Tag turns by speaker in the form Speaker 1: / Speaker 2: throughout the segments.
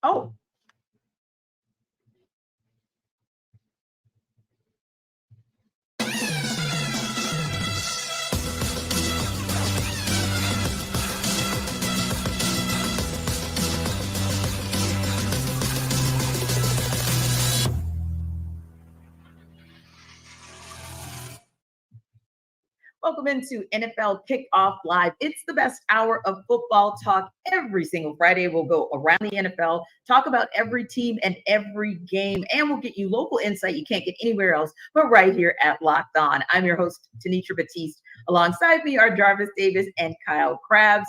Speaker 1: Oh, welcome into NFL Kickoff Live. It's the best hour of football talk every single Friday. We'll go around the NFL, talk about every team and every game, and we'll get you local insight you can't get anywhere else, but right here at Locked On. I'm your host, Tanitra Batiste. Alongside me are Jarvis Davis and Kyle Krabs.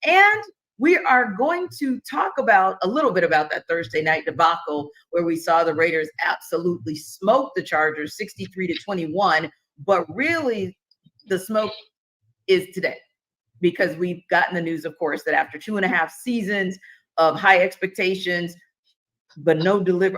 Speaker 1: And we are going to talk about a little bit about that Thursday night debacle where we saw the Raiders absolutely smoke the Chargers 63-21, but really the smoke is today, because we've gotten the news, of course, that after 2.5 seasons of high expectations, but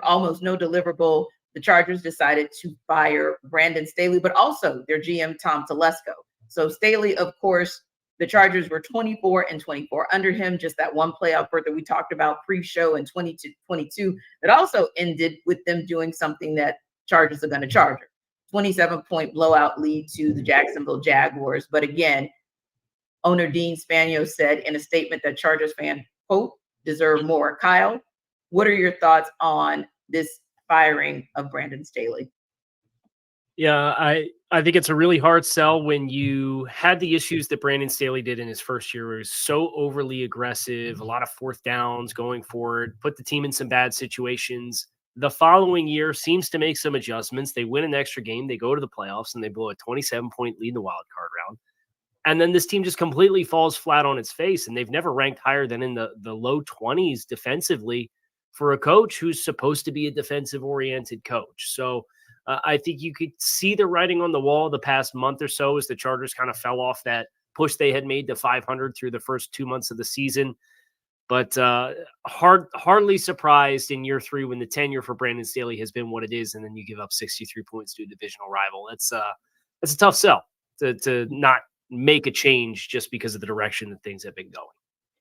Speaker 1: almost no deliverable, the Chargers decided to fire Brandon Staley, but also their GM, Tom Telesco. So Staley, of course, the Chargers were 24-24 under him, just that one playoff berth that we talked about pre-show in 2022 that also ended with them doing something that Chargers are going to charge her. 27-point blowout lead to the Jacksonville Jaguars. But again, owner Dean Spagnuolo said in a statement that Chargers fans, quote, deserve more. Kyle, what are your thoughts on this firing of Brandon Staley?
Speaker 2: Yeah, I think it's a really hard sell when you had the issues that Brandon Staley did in his first year. It was so overly aggressive, a lot of fourth downs going forward, put the team in some bad situations. The following year seems to make some adjustments. They win an extra game. They go to the playoffs and they blow a 27-point lead in the wild card round. And then this team just completely falls flat on its face. And they've never ranked higher than in the low 20s defensively for a coach who's supposed to be a defensive-oriented coach. So I think you could see the writing on the wall the past month or so as the Chargers kind of fell off that push they had made to 500 through the first 2 months of the season. But hardly surprised in year 3 when the tenure for Brandon Staley has been what it is, and then you give up 63 points to a divisional rival. It's a tough sell to not make a change just because of the direction that things have been going.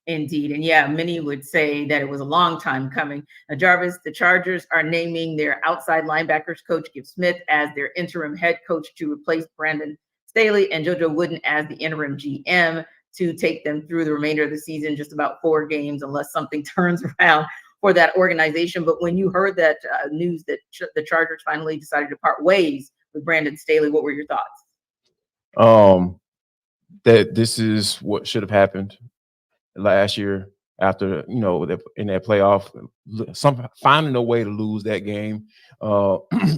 Speaker 1: Indeed. And yeah, many would say that it was a long time coming. Now, Jarvis, the Chargers are naming their outside linebackers coach, Gibb Smith, as their interim head coach to replace Brandon Staley, and JoJo Wooden as the interim GM to take them through the remainder of the season, just about 4 games, unless something turns around for that organization. But when you heard that news that the Chargers finally decided to part ways with Brandon Staley, what were your thoughts?
Speaker 3: That this is what should have happened last year after, in that playoff, finding a way to lose that game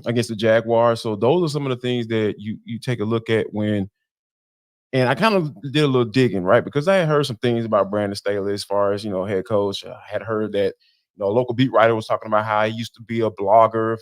Speaker 3: against the Jaguars. So those are some of the things that you take a look at when. And I kind of did a little digging, right? Because I had heard some things about Brandon Staley as far as, head coach. I had heard that, a local beat writer was talking about how he used to be a blogger.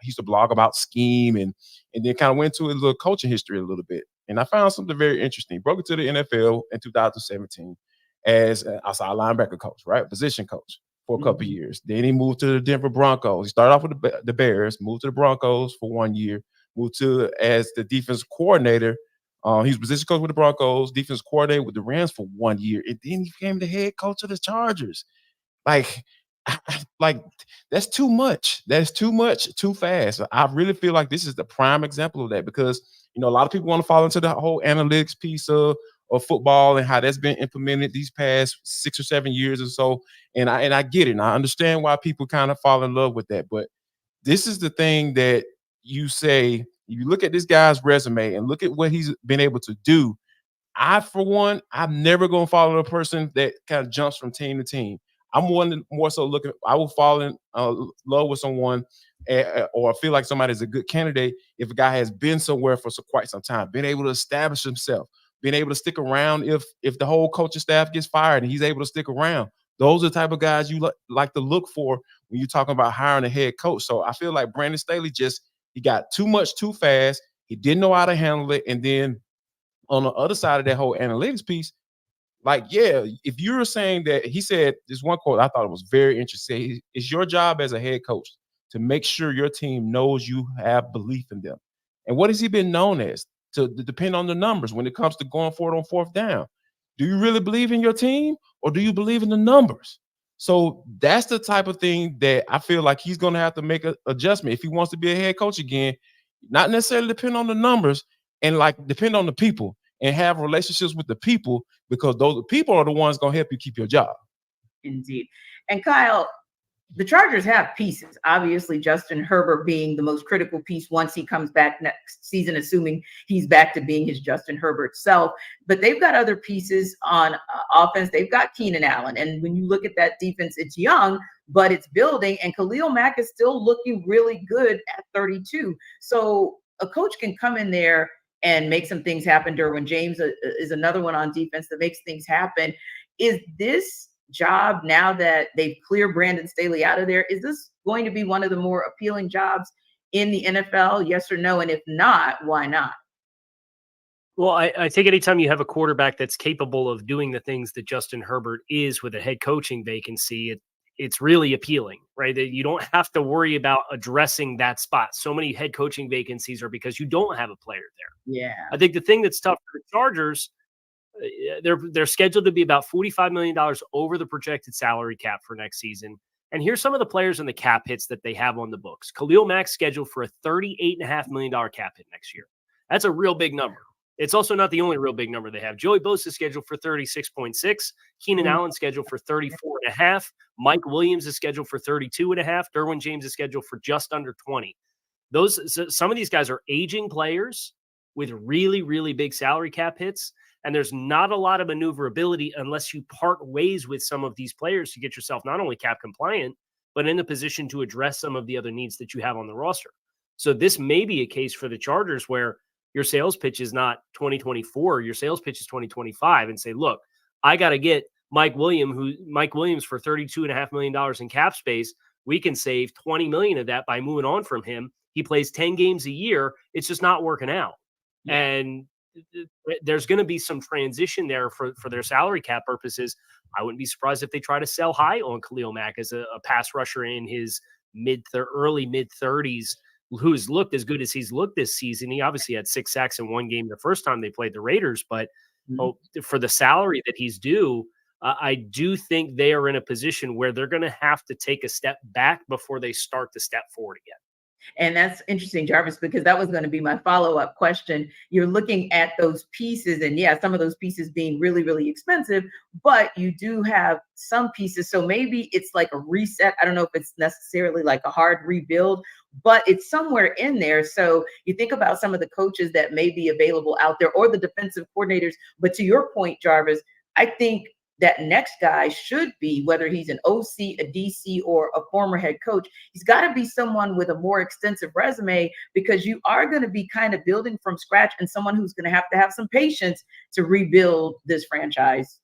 Speaker 3: He used to blog about scheme and then kind of went to his little coaching history a little bit. And I found something very interesting. He broke into the NFL in 2017 as an outside linebacker coach, right? Position coach for a couple of years. Then he moved to the Denver Broncos. He started off with the Bears, moved to the Broncos for 1 year, moved to as the defense coordinator. He was position coach with the Broncos, defense coordinator with the Rams for 1 year, and then he became the head coach of the Chargers. Like that's too much. That's too much, too fast. I really feel like this is the prime example of that because, a lot of people want to fall into the whole analytics piece of football and how that's been implemented these past 6 or 7 years or so. And I get it. And I understand why people kind of fall in love with that. But this is the thing that you say, you look at this guy's resume and look at what he's been able to do. For one, I'm never going to follow a person that kind of jumps from team to team. I'm more so looking, I will fall in love with someone or feel like somebody's a good candidate if a guy has been somewhere for quite some time, been able to establish himself, been able to stick around if the whole coaching staff gets fired and he's able to stick around. Those are the type of guys you like to look for when you're talking about hiring a head coach. So I feel like Brandon Staley he got too much too fast. He didn't know how to handle it. And then on the other side of that whole analytics piece, if you're saying that, he said this one quote, I thought it was very interesting. It's your job as a head coach to make sure your team knows you have belief in them. And what has he been known as? To depend on the numbers when it comes to going for it on fourth down. Do you really believe in your team or do you believe in the numbers? So that's the type of thing that I feel like he's going to have to make an adjustment if he wants to be a head coach again. Not necessarily depend on the numbers and like depend on the people and have relationships with the people, because those people are the ones going to help you keep your job.
Speaker 1: Indeed. And Kyle, the Chargers have pieces. Obviously, Justin Herbert being the most critical piece once he comes back next season, assuming he's back to being his Justin Herbert self. But they've got other pieces on offense. They've got Keenan Allen. And when you look at that defense, it's young, but it's building. And Khalil Mack is still looking really good at 32. So a coach can come in there and make some things happen. Derwin James is another one on defense that makes things happen. Is this job, now that they've cleared Brandon Staley out of there, is this going to be one of the more appealing jobs in the NFL? Yes or no? And if not, why not?
Speaker 2: Well, I think anytime you have a quarterback that's capable of doing the things that Justin Herbert is with a head coaching vacancy, it's really appealing, right? That you don't have to worry about addressing that spot. So many head coaching vacancies are because you don't have a player there.
Speaker 1: Yeah.
Speaker 2: I think the thing that's tough for the Chargers, they're scheduled to be about $45 million over the projected salary cap for next season. And here's some of the players in the cap hits that they have on the books. Khalil Mack's scheduled for a $38.5 million cap hit next year. That's a real big number. It's also not the only real big number they have. Joey Bosa is scheduled for 36.6. Keenan Allen scheduled for 34.5. Mike Williams is scheduled for 32.5. Derwin James is scheduled for just under 20. Some of these guys are aging players with really, really big salary cap hits. And there's not a lot of maneuverability unless you part ways with some of these players to get yourself not only cap compliant, but in a position to address some of the other needs that you have on the roster. So this may be a case for the Chargers where your sales pitch is not 2024, your sales pitch is 2025, and say, look, I got to get Mike Williams for $32.5 million in cap space. We can save $20 million of that by moving on from him. He plays 10 games a year. It's just not working out. Yeah. And there's going to be some transition there for their salary cap purposes. I wouldn't be surprised if they try to sell high on Khalil Mack as a pass rusher in his early mid 30s, who's looked as good as he's looked this season. He obviously had 6 sacks in one game the first time they played the Raiders, but for the salary that he's due, I do think they are in a position where they're going to have to take a step back before they start to step forward again.
Speaker 1: And that's interesting, Jarvis, because that was going to be my follow-up question. You're looking at those pieces, and yeah, some of those pieces being really, really expensive, but you do have some pieces. So maybe it's like a reset. I don't know if it's necessarily like a hard rebuild, but it's somewhere in there. So you think about some of the coaches that may be available out there or the defensive coordinators. But to your point, Jarvis, I think that next guy should be, whether he's an OC, a DC, or a former head coach, he's got to be someone with a more extensive resume, because you are going to be kind of building from scratch and someone who's going to have some patience to rebuild this franchise.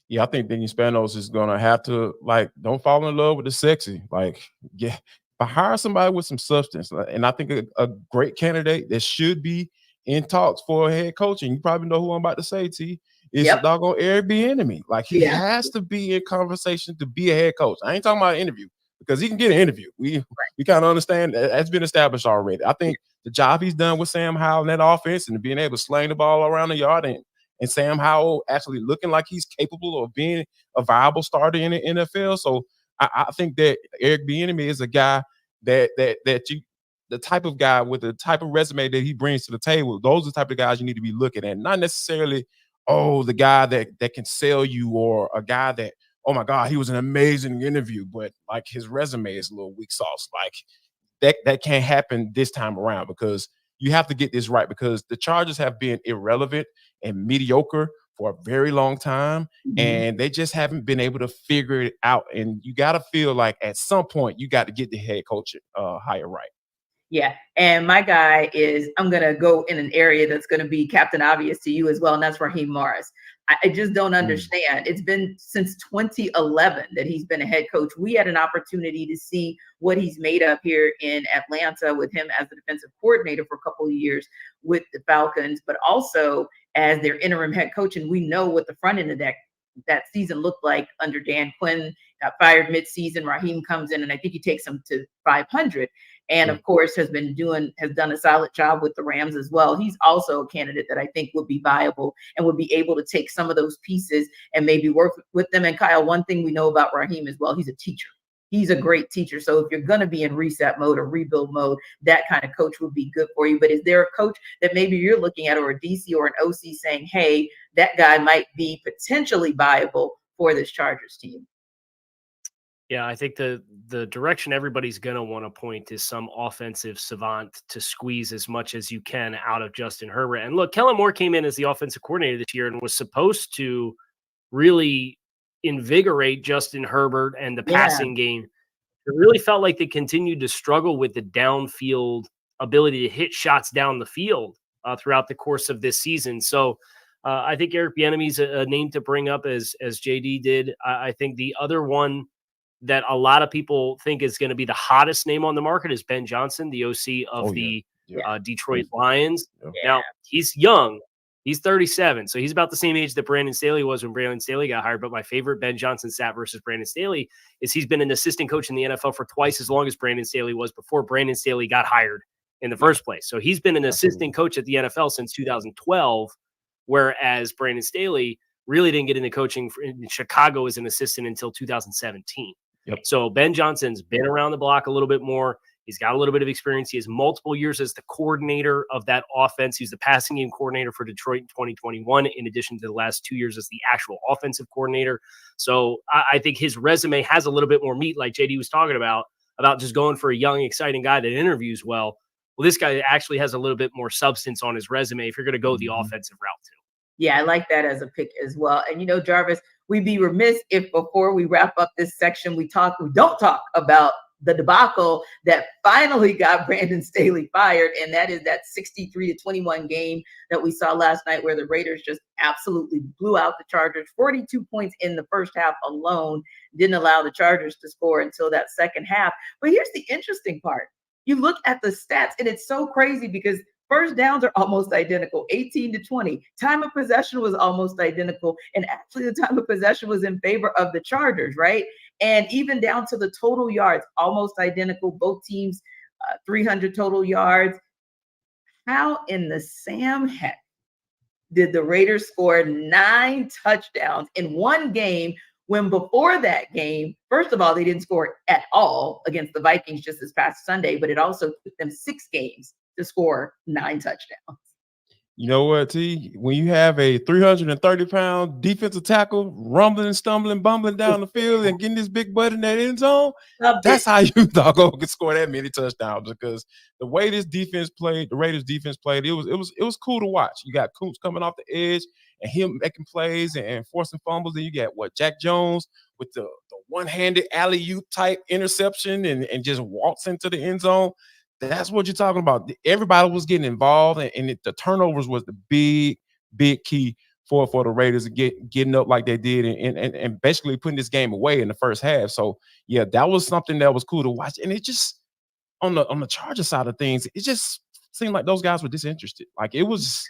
Speaker 3: Yeah, I think Daniel Spanos is going to have to, like, don't fall in love with the sexy. Like, yeah, but hire somebody with some substance. And I think a great candidate that should be in talks for a head coach, and you probably know who I'm about to say, T, is a doggone Eric Bieniemy. Like, he has to be in conversation to be a head coach. I ain't talking about an interview, because he can get an interview. We kind of understand that's been established already. I think the job he's done with Sam Howell in that offense and being able to sling the ball around the yard, and Sam Howell actually looking like he's capable of being a viable starter in the NFL. So I think that Eric Bieniemy is a guy that you, the type of guy with the type of resume that he brings to the table, those are the type of guys you need to be looking at. Not necessarily, the guy that can sell you, or a guy that, oh my God, he was an amazing interview, but like his resume is a little weak sauce. Like that can't happen this time around, because you have to get this right, because the Chargers have been irrelevant and mediocre for a very long time, and they just haven't been able to figure it out. And you got to feel like at some point you got to get the head coach hire right.
Speaker 1: Yeah. And my guy is, I'm going to go in an area that's going to be Captain Obvious to you as well, and that's Raheem Morris. I just don't understand. It's been since 2011 that he's been a head coach. We had an opportunity to see what he's made of here in Atlanta with him as the defensive coordinator for a couple of years with the Falcons, but also as their interim head coach. And we know what the front end of that season looked like under Dan Quinn got fired midseason. Raheem comes in, and I think he takes them to 500. And of course, has done a solid job with the Rams as well. He's also a candidate that I think would be viable and would be able to take some of those pieces and maybe work with them. And Kyle, one thing we know about Raheem as well, he's a teacher. He's a great teacher. So if you're going to be in reset mode or rebuild mode, that kind of coach would be good for you. But is there a coach that maybe you're looking at, or a DC or an OC, saying, hey, that guy might be potentially viable for this Chargers team?
Speaker 2: Yeah, I think the direction everybody's going to want to point is some offensive savant to squeeze as much as you can out of Justin Herbert. And look, Kellen Moore came in as the offensive coordinator this year and was supposed to really invigorate Justin Herbert and the passing game. It really felt like they continued to struggle with the downfield ability to hit shots down the field throughout the course of this season. So I think Eric Bieniemy's a name to bring up, as JD did. I think the other one that a lot of people think is going to be the hottest name on the market is Ben Johnson, the OC of Detroit Lions. Yeah. Now, he's young. He's 37, so he's about the same age that Brandon Staley was when Brandon Staley got hired. But my favorite Ben Johnson stat versus Brandon Staley is he's been an assistant coach in the NFL for twice as long as Brandon Staley was before Brandon Staley got hired in the first place. So he's been an assistant coach at the NFL since 2012, whereas Brandon Staley really didn't get into coaching in Chicago as an assistant until 2017. Yep. So Ben Johnson's been around the block a little bit more. He's got a little bit of experience. He has multiple years as the coordinator of that offense. He's the passing game coordinator for Detroit in 2021, in addition to the last 2 years as the actual offensive coordinator. So I think his resume has a little bit more meat, like JD was talking about just going for a young, exciting guy that interviews well. Well, this guy actually has a little bit more substance on his resume if you're going to go the offensive route too.
Speaker 1: Yeah, I like that as a pick as well. And, Jarvis, we'd be remiss if before we wrap up this section, we don't talk about the debacle that finally got Brandon Staley fired. And that is that 63-21 game that we saw last night where the Raiders just absolutely blew out the Chargers. 42 points in the first half alone, didn't allow the Chargers to score until that second half. But here's the interesting part. You look at the stats and it's so crazy because first downs are almost identical, 18-20. Time of possession was almost identical. And actually the time of possession was in favor of the Chargers, right? And even down to the total yards, almost identical. Both teams, 300 total yards. How in the Sam heck did the Raiders score 9 touchdowns in one game when before that game, first of all, they didn't score at all against the Vikings just this past Sunday, but it also took them 6 games to score 9 touchdowns.
Speaker 3: You know what, T? When you have a 330-pound defensive tackle rumbling, stumbling, bumbling down the field and getting this big butt in that end zone, that's how you doggone can score that many touchdowns. Because the way this defense played, the Raiders defense played, it was cool to watch. You got Coots coming off the edge and him making plays and forcing fumbles. And you got Jack Jones with the one-handed alley-oop type interception and just walks into the end zone. That's what you're talking about. Everybody was getting involved, and the turnovers was the big key for the Raiders getting up like they did and basically putting this game away in the first half. So, yeah, that was something that was cool to watch. And it just, on the Charger side of things, it just seemed like those guys were disinterested. Like, it was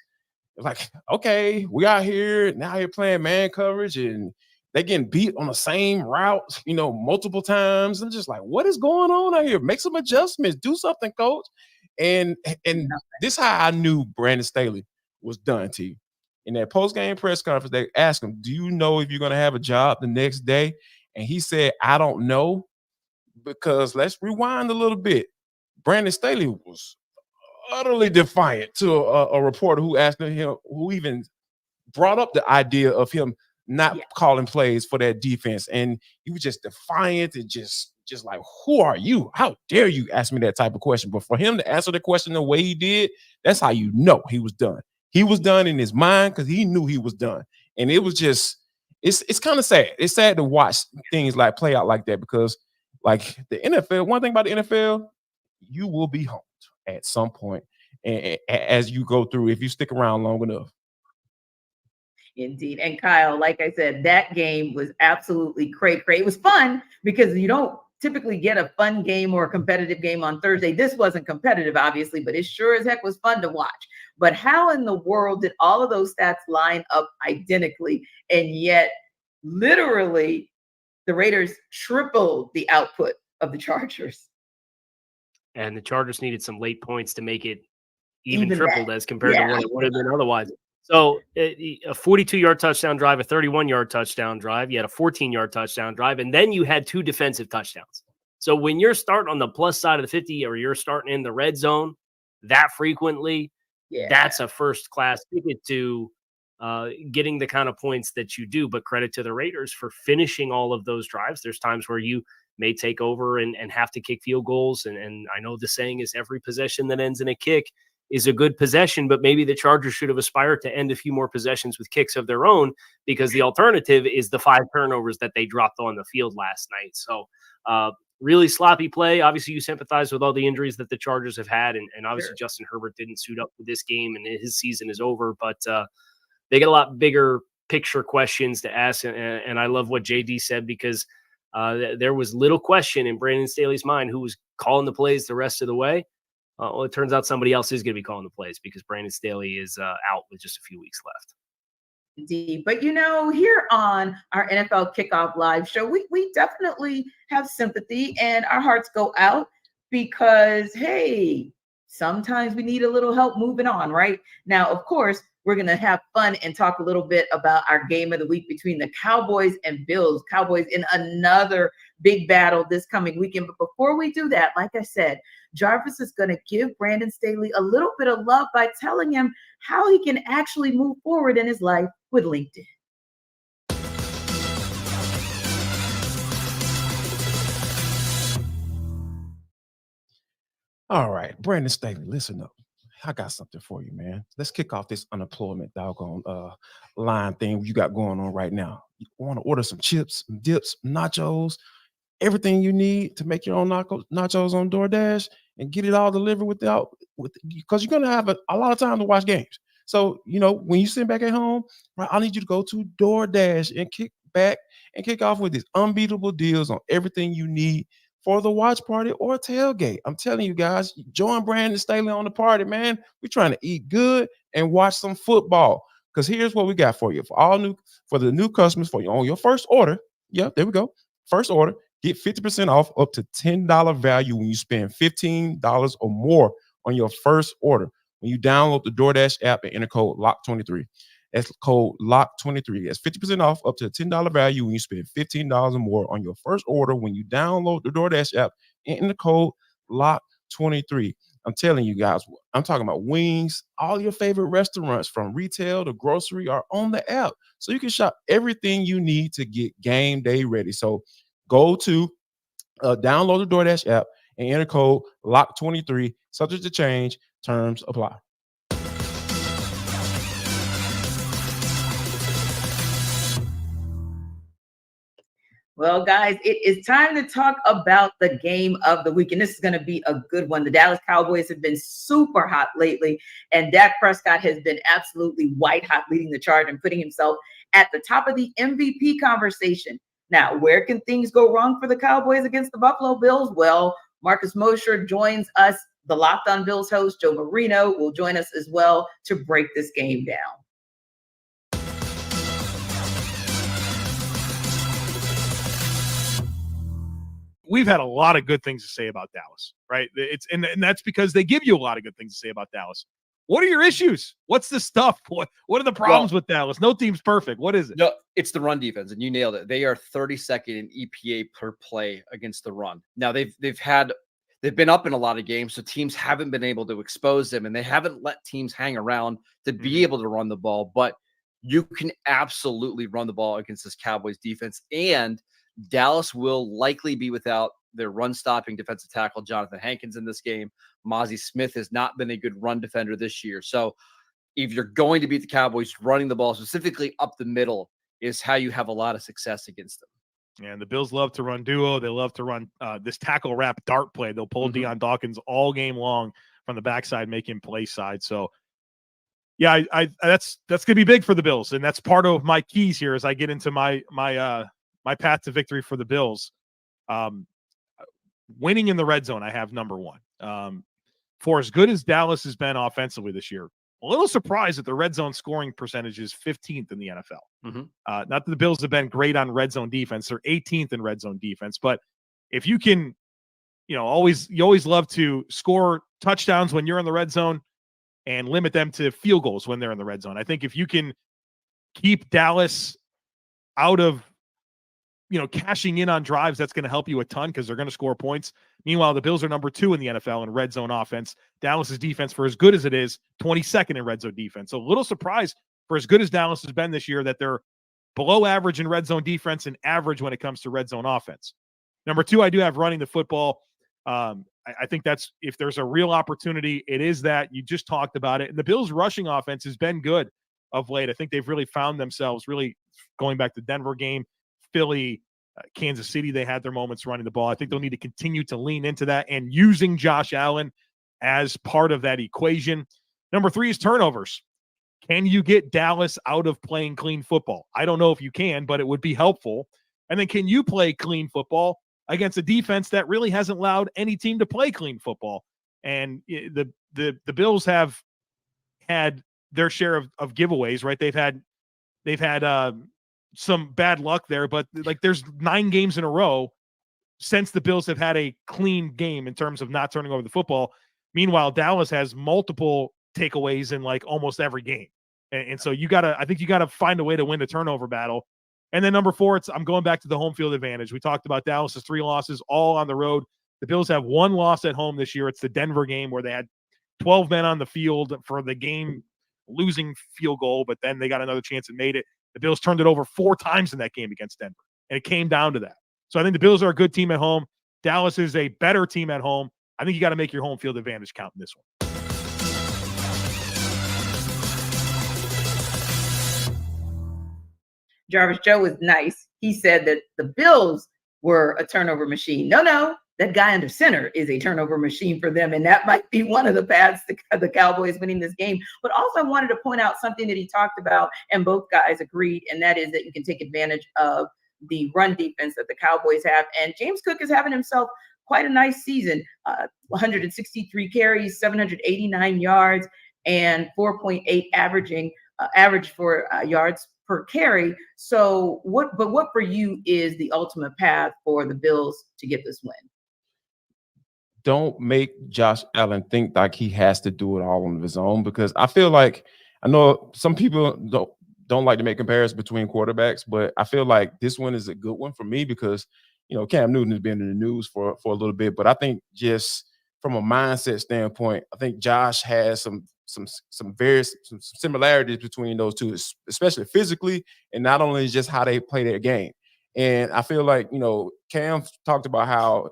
Speaker 3: like, okay, we out here, now you're playing man coverage, and they're getting beat on the same route, multiple times. I'm just like, what is going on out here? Make some adjustments. Do something, coach. And this is how I knew Brandon Staley was done, T. In that post-game press conference, they asked him, do you know if you're going to have a job the next day? And he said, I don't know, because let's rewind a little bit. Brandon Staley was utterly defiant to a reporter who asked him, who even brought up the idea of him not calling plays for that defense. And he was just defiant and just like, who are you? How dare you ask me that type of question? But for him to answer the question the way he did, that's how you know he was done. He was done in his mind because he knew he was done. And it was just, it's kind of sad. It's sad to watch things like play out like that because like the NFL, one thing about the NFL, you will be homed at some point as you go through, if you stick around long enough.
Speaker 1: Indeed. And Kyle, like I said, that game was absolutely cray. It was fun because you don't typically get a fun game or a competitive game on Thursday. This wasn't competitive, obviously, but it sure as heck was fun to watch. But how in the world did all of those stats line up identically? And yet, literally, the Raiders tripled the output of the Chargers.
Speaker 2: And the Chargers needed some late points to make it even tripled
Speaker 1: that.
Speaker 2: as compared to what it would have been otherwise. So a 42-yard touchdown drive, a 31-yard touchdown drive, you had a 14-yard touchdown drive, and then you had 2 defensive touchdowns. So when you're starting on the plus side of the 50 or you're starting in the red zone that frequently, that's a first-class ticket to getting the kind of points that you do. But credit to the Raiders for finishing all of those drives. There's times where you may take over and have to kick field goals. And I know the saying is every possession that ends in a kick is a good possession, but maybe the Chargers should have aspired to end a few more possessions with kicks of their own, because the alternative is the 5 turnovers that they dropped on the field last night. So really sloppy play. Obviously, you sympathize with all the injuries that the Chargers have had, and obviously Justin Herbert didn't suit up for this game, and his season is over. But they get a lot bigger picture questions to ask, and I love what JD said, because there was little question in Brandon Staley's mind who was calling the plays the rest of the way. Well, it turns out somebody else is going to be calling the plays, because Brandon Staley is out with just a few weeks left.
Speaker 1: Indeed. But, here on our NFL Kickoff Live show, we definitely have sympathy, and our hearts go out because, hey, sometimes we need a little help moving on, right? Now, of course, we're going to have fun and talk a little bit about our game of the week between the Cowboys and Bills. Cowboys in another big battle this coming weekend. But before we do that, like I said, Jarvis is going to give Brandon Staley a little bit of love by telling him how he can actually move forward in his life with LinkedIn.
Speaker 3: All right, Brandon Staley, listen up. I got something for you, man. Let's kick off this unemployment doggone line thing you got going on right now. You want to order some chips, some dips, nachos, everything you need to make your own nachos on DoorDash and get it all delivered because you're gonna have a lot of time to watch games. So when you sit back at home, right, I need you to go to DoorDash and kick back and kick off with these unbeatable deals on everything you need for the watch party or tailgate. I'm telling you guys, join Brandon Staley on the party, man. We're trying to eat good and watch some football. Because here's what we got for you. For the new customers, on your first order. Yeah, there we go. First order, get 50% off up to $10 value when you spend $15 or more on your first order. When you download the DoorDash app and enter code LOCK23. That's code LOCK23. That's 50% off up to a $10 value when you spend $15 or more on your first order when you download the DoorDash app and enter code LOCK23. I'm telling you guys, I'm talking about wings. All your favorite restaurants from retail to grocery are on the app. So you can shop everything you need to get game day ready. So go to download the DoorDash app and enter code LOCK23. Subject to change. Terms apply.
Speaker 1: Well, guys, it is time to talk about the game of the week. And this is going to be a good one. The Dallas Cowboys have been super hot lately, and Dak Prescott has been absolutely white hot, leading the charge and putting himself at the top of the MVP conversation. Now, where can things go wrong for the Cowboys against the Buffalo Bills? Well, Marcus Mosher joins us. The Locked On Bills host, Joe Marino, will join us as well to break this game down.
Speaker 4: We've had a lot of good things to say about Dallas, right? And that's because they give you a lot of good things to say about Dallas. What are your issues? What's the stuff? What are the problems with Dallas? No team's perfect. What is it?
Speaker 5: No, it's the run defense, and you nailed it. They are 32nd in EPA per play against the run. Now they've been up in a lot of games, so teams haven't been able to expose them, and they haven't let teams hang around to be able to run the ball. But you can absolutely run the ball against this Cowboys defense, and Dallas will likely be without their run-stopping defensive tackle, Jonathan Hankins, in this game. Mozzie Smith has not been a good run defender this year. So if you're going to beat the Cowboys, running the ball, specifically up the middle, is how you have a lot of success against them.
Speaker 4: And the Bills love to run duo. They love to run this tackle wrap dart play. They'll pull Deion Dawkins all game long from the backside, make him play side. So, yeah, that's going to be big for the Bills, and that's part of my keys here as I get into my path to victory for the Bills. Winning in the red zone, I have number one. For as good as Dallas has been offensively this year, A little surprised that the red zone scoring percentage is 15th in the NFL. Not that the Bills have been great on red zone defense. They're 18th in red zone defense. But if you can, you always love to score touchdowns when you're in the red zone and limit them to field goals when they're in the red zone. I think if you can keep Dallas out of, cashing in on drives, that's going to help you a ton because they're going to score points. Meanwhile, the Bills are number 2 in the NFL in red zone offense. Dallas's defense, for as good as it is, 22nd in red zone defense. So a little surprised for as good as Dallas has been this year that they're below average in red zone defense and average when it comes to red zone offense. Number 2, I do have running the football. I think that's, if there's a real opportunity, it is that. You just talked about it. And the Bills' rushing offense has been good of late. I think they've really found themselves, really going back to the Denver game, Philly, Kansas City, they had their moments running the ball. I think they'll need to continue to lean into that and using Josh Allen as part of that equation. Number 3 is turnovers. Can you get Dallas out of playing clean football? I don't know if you can, but it would be helpful. And then can you play clean football against a defense that really hasn't allowed any team to play clean football? And the Bills have had their share of giveaways, right? They've had some bad luck there, but like there's 9 games in a row since the Bills have had a clean game in terms of not turning over the football. Meanwhile, Dallas has multiple takeaways in like almost every game. And so I think you gotta find a way to win the turnover battle. And then number 4, I'm going back to the home field advantage. We talked about Dallas's 3 losses, all on the road. The Bills have 1 loss at home this year. It's the Denver game where they had 12 men on the field for the game losing field goal, but then they got another chance and made it. The Bills turned it over 4 times in that game against Denver, and it came down to that. So I think the Bills are a good team at home. Dallas is a better team at home. I think you got to make your home field advantage count in this one.
Speaker 1: Jarvis Joe was nice. He said that the Bills were a turnover machine. No, that guy under center is a turnover machine for them, and that might be one of the paths to the Cowboys winning this game. But also I wanted to point out something that he talked about, and both guys agreed, and that is that you can take advantage of the run defense that the Cowboys have. And James Cook is having himself quite a nice season. 163 carries, 789 yards, and 4.8 average for yards per carry. So what for you is the ultimate path for the Bills to get this win?
Speaker 3: Don't make Josh Allen think like he has to do it all on his own, because I feel like, I know some people don't like to make comparisons between quarterbacks, but I feel like this one is a good one for me because, Cam Newton has been in the news for a little bit, but I think just from a mindset standpoint, I think Josh has some similarities between those two, especially physically, and not only just how they play their game. And I feel like, Cam talked about how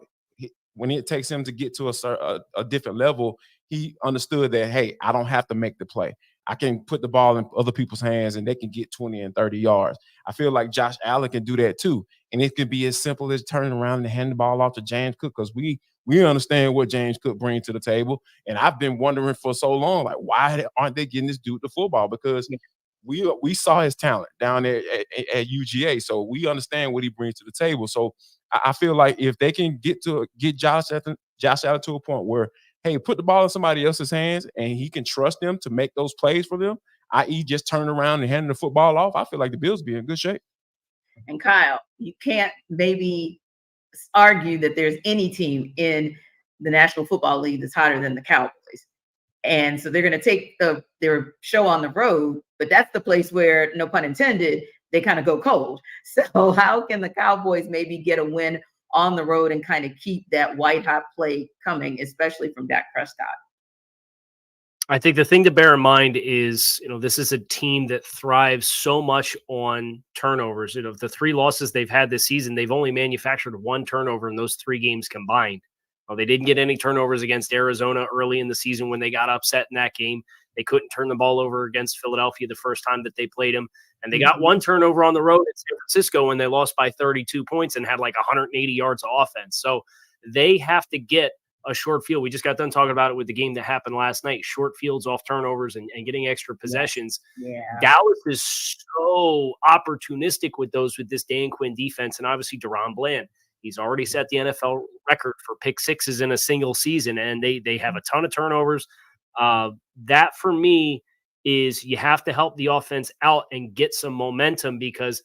Speaker 3: when it takes him to get to a different level, he understood that, hey, I don't have to make the play. I can put the ball in other people's hands and they can get 20 and 30 yards. I feel like Josh Allen can do that too. And it can be as simple as turning around and handing the ball off to James Cook, because we understand what James Cook brings to the table. And I've been wondering for so long, like, why aren't they getting this dude the football? Because we saw his talent down there at UGA. So we understand what he brings to the table. So I feel like if they can get Josh Allen to a point where, hey, put the ball in somebody else's hands and he can trust them to make those plays for them, i.e. just turn around and hand the football off, I feel like the Bills be in good shape.
Speaker 1: And Kyle, you can't maybe argue that there's any team in the National Football League that's hotter than the Cowboys. And so they're going to take their show on the road, but that's the place where, no pun intended, they kind of go cold. So how can the Cowboys maybe get a win on the road and kind of keep that white hot play coming, especially from Dak Prescott?
Speaker 2: I think the thing to bear in mind is, this is a team that thrives so much on turnovers. The 3 losses they've had this season, they've only manufactured 1 turnover in those 3 games combined. They didn't get any turnovers against Arizona early in the season when they got upset in that game. They couldn't turn the ball over against Philadelphia the first time that they played them. And they got 1 turnover on the road at San Francisco when they lost by 32 points and had like 180 yards of offense. So they have to get a short field. We just got done talking about it with the game that happened last night. Short fields off turnovers and getting extra possessions.
Speaker 1: Yeah.
Speaker 2: Dallas is so opportunistic with this Dan Quinn defense, and obviously Deron Bland. He's already set the NFL record for pick sixes in a single season, and they have a ton of turnovers. That for me is you have to help the offense out and get some momentum, because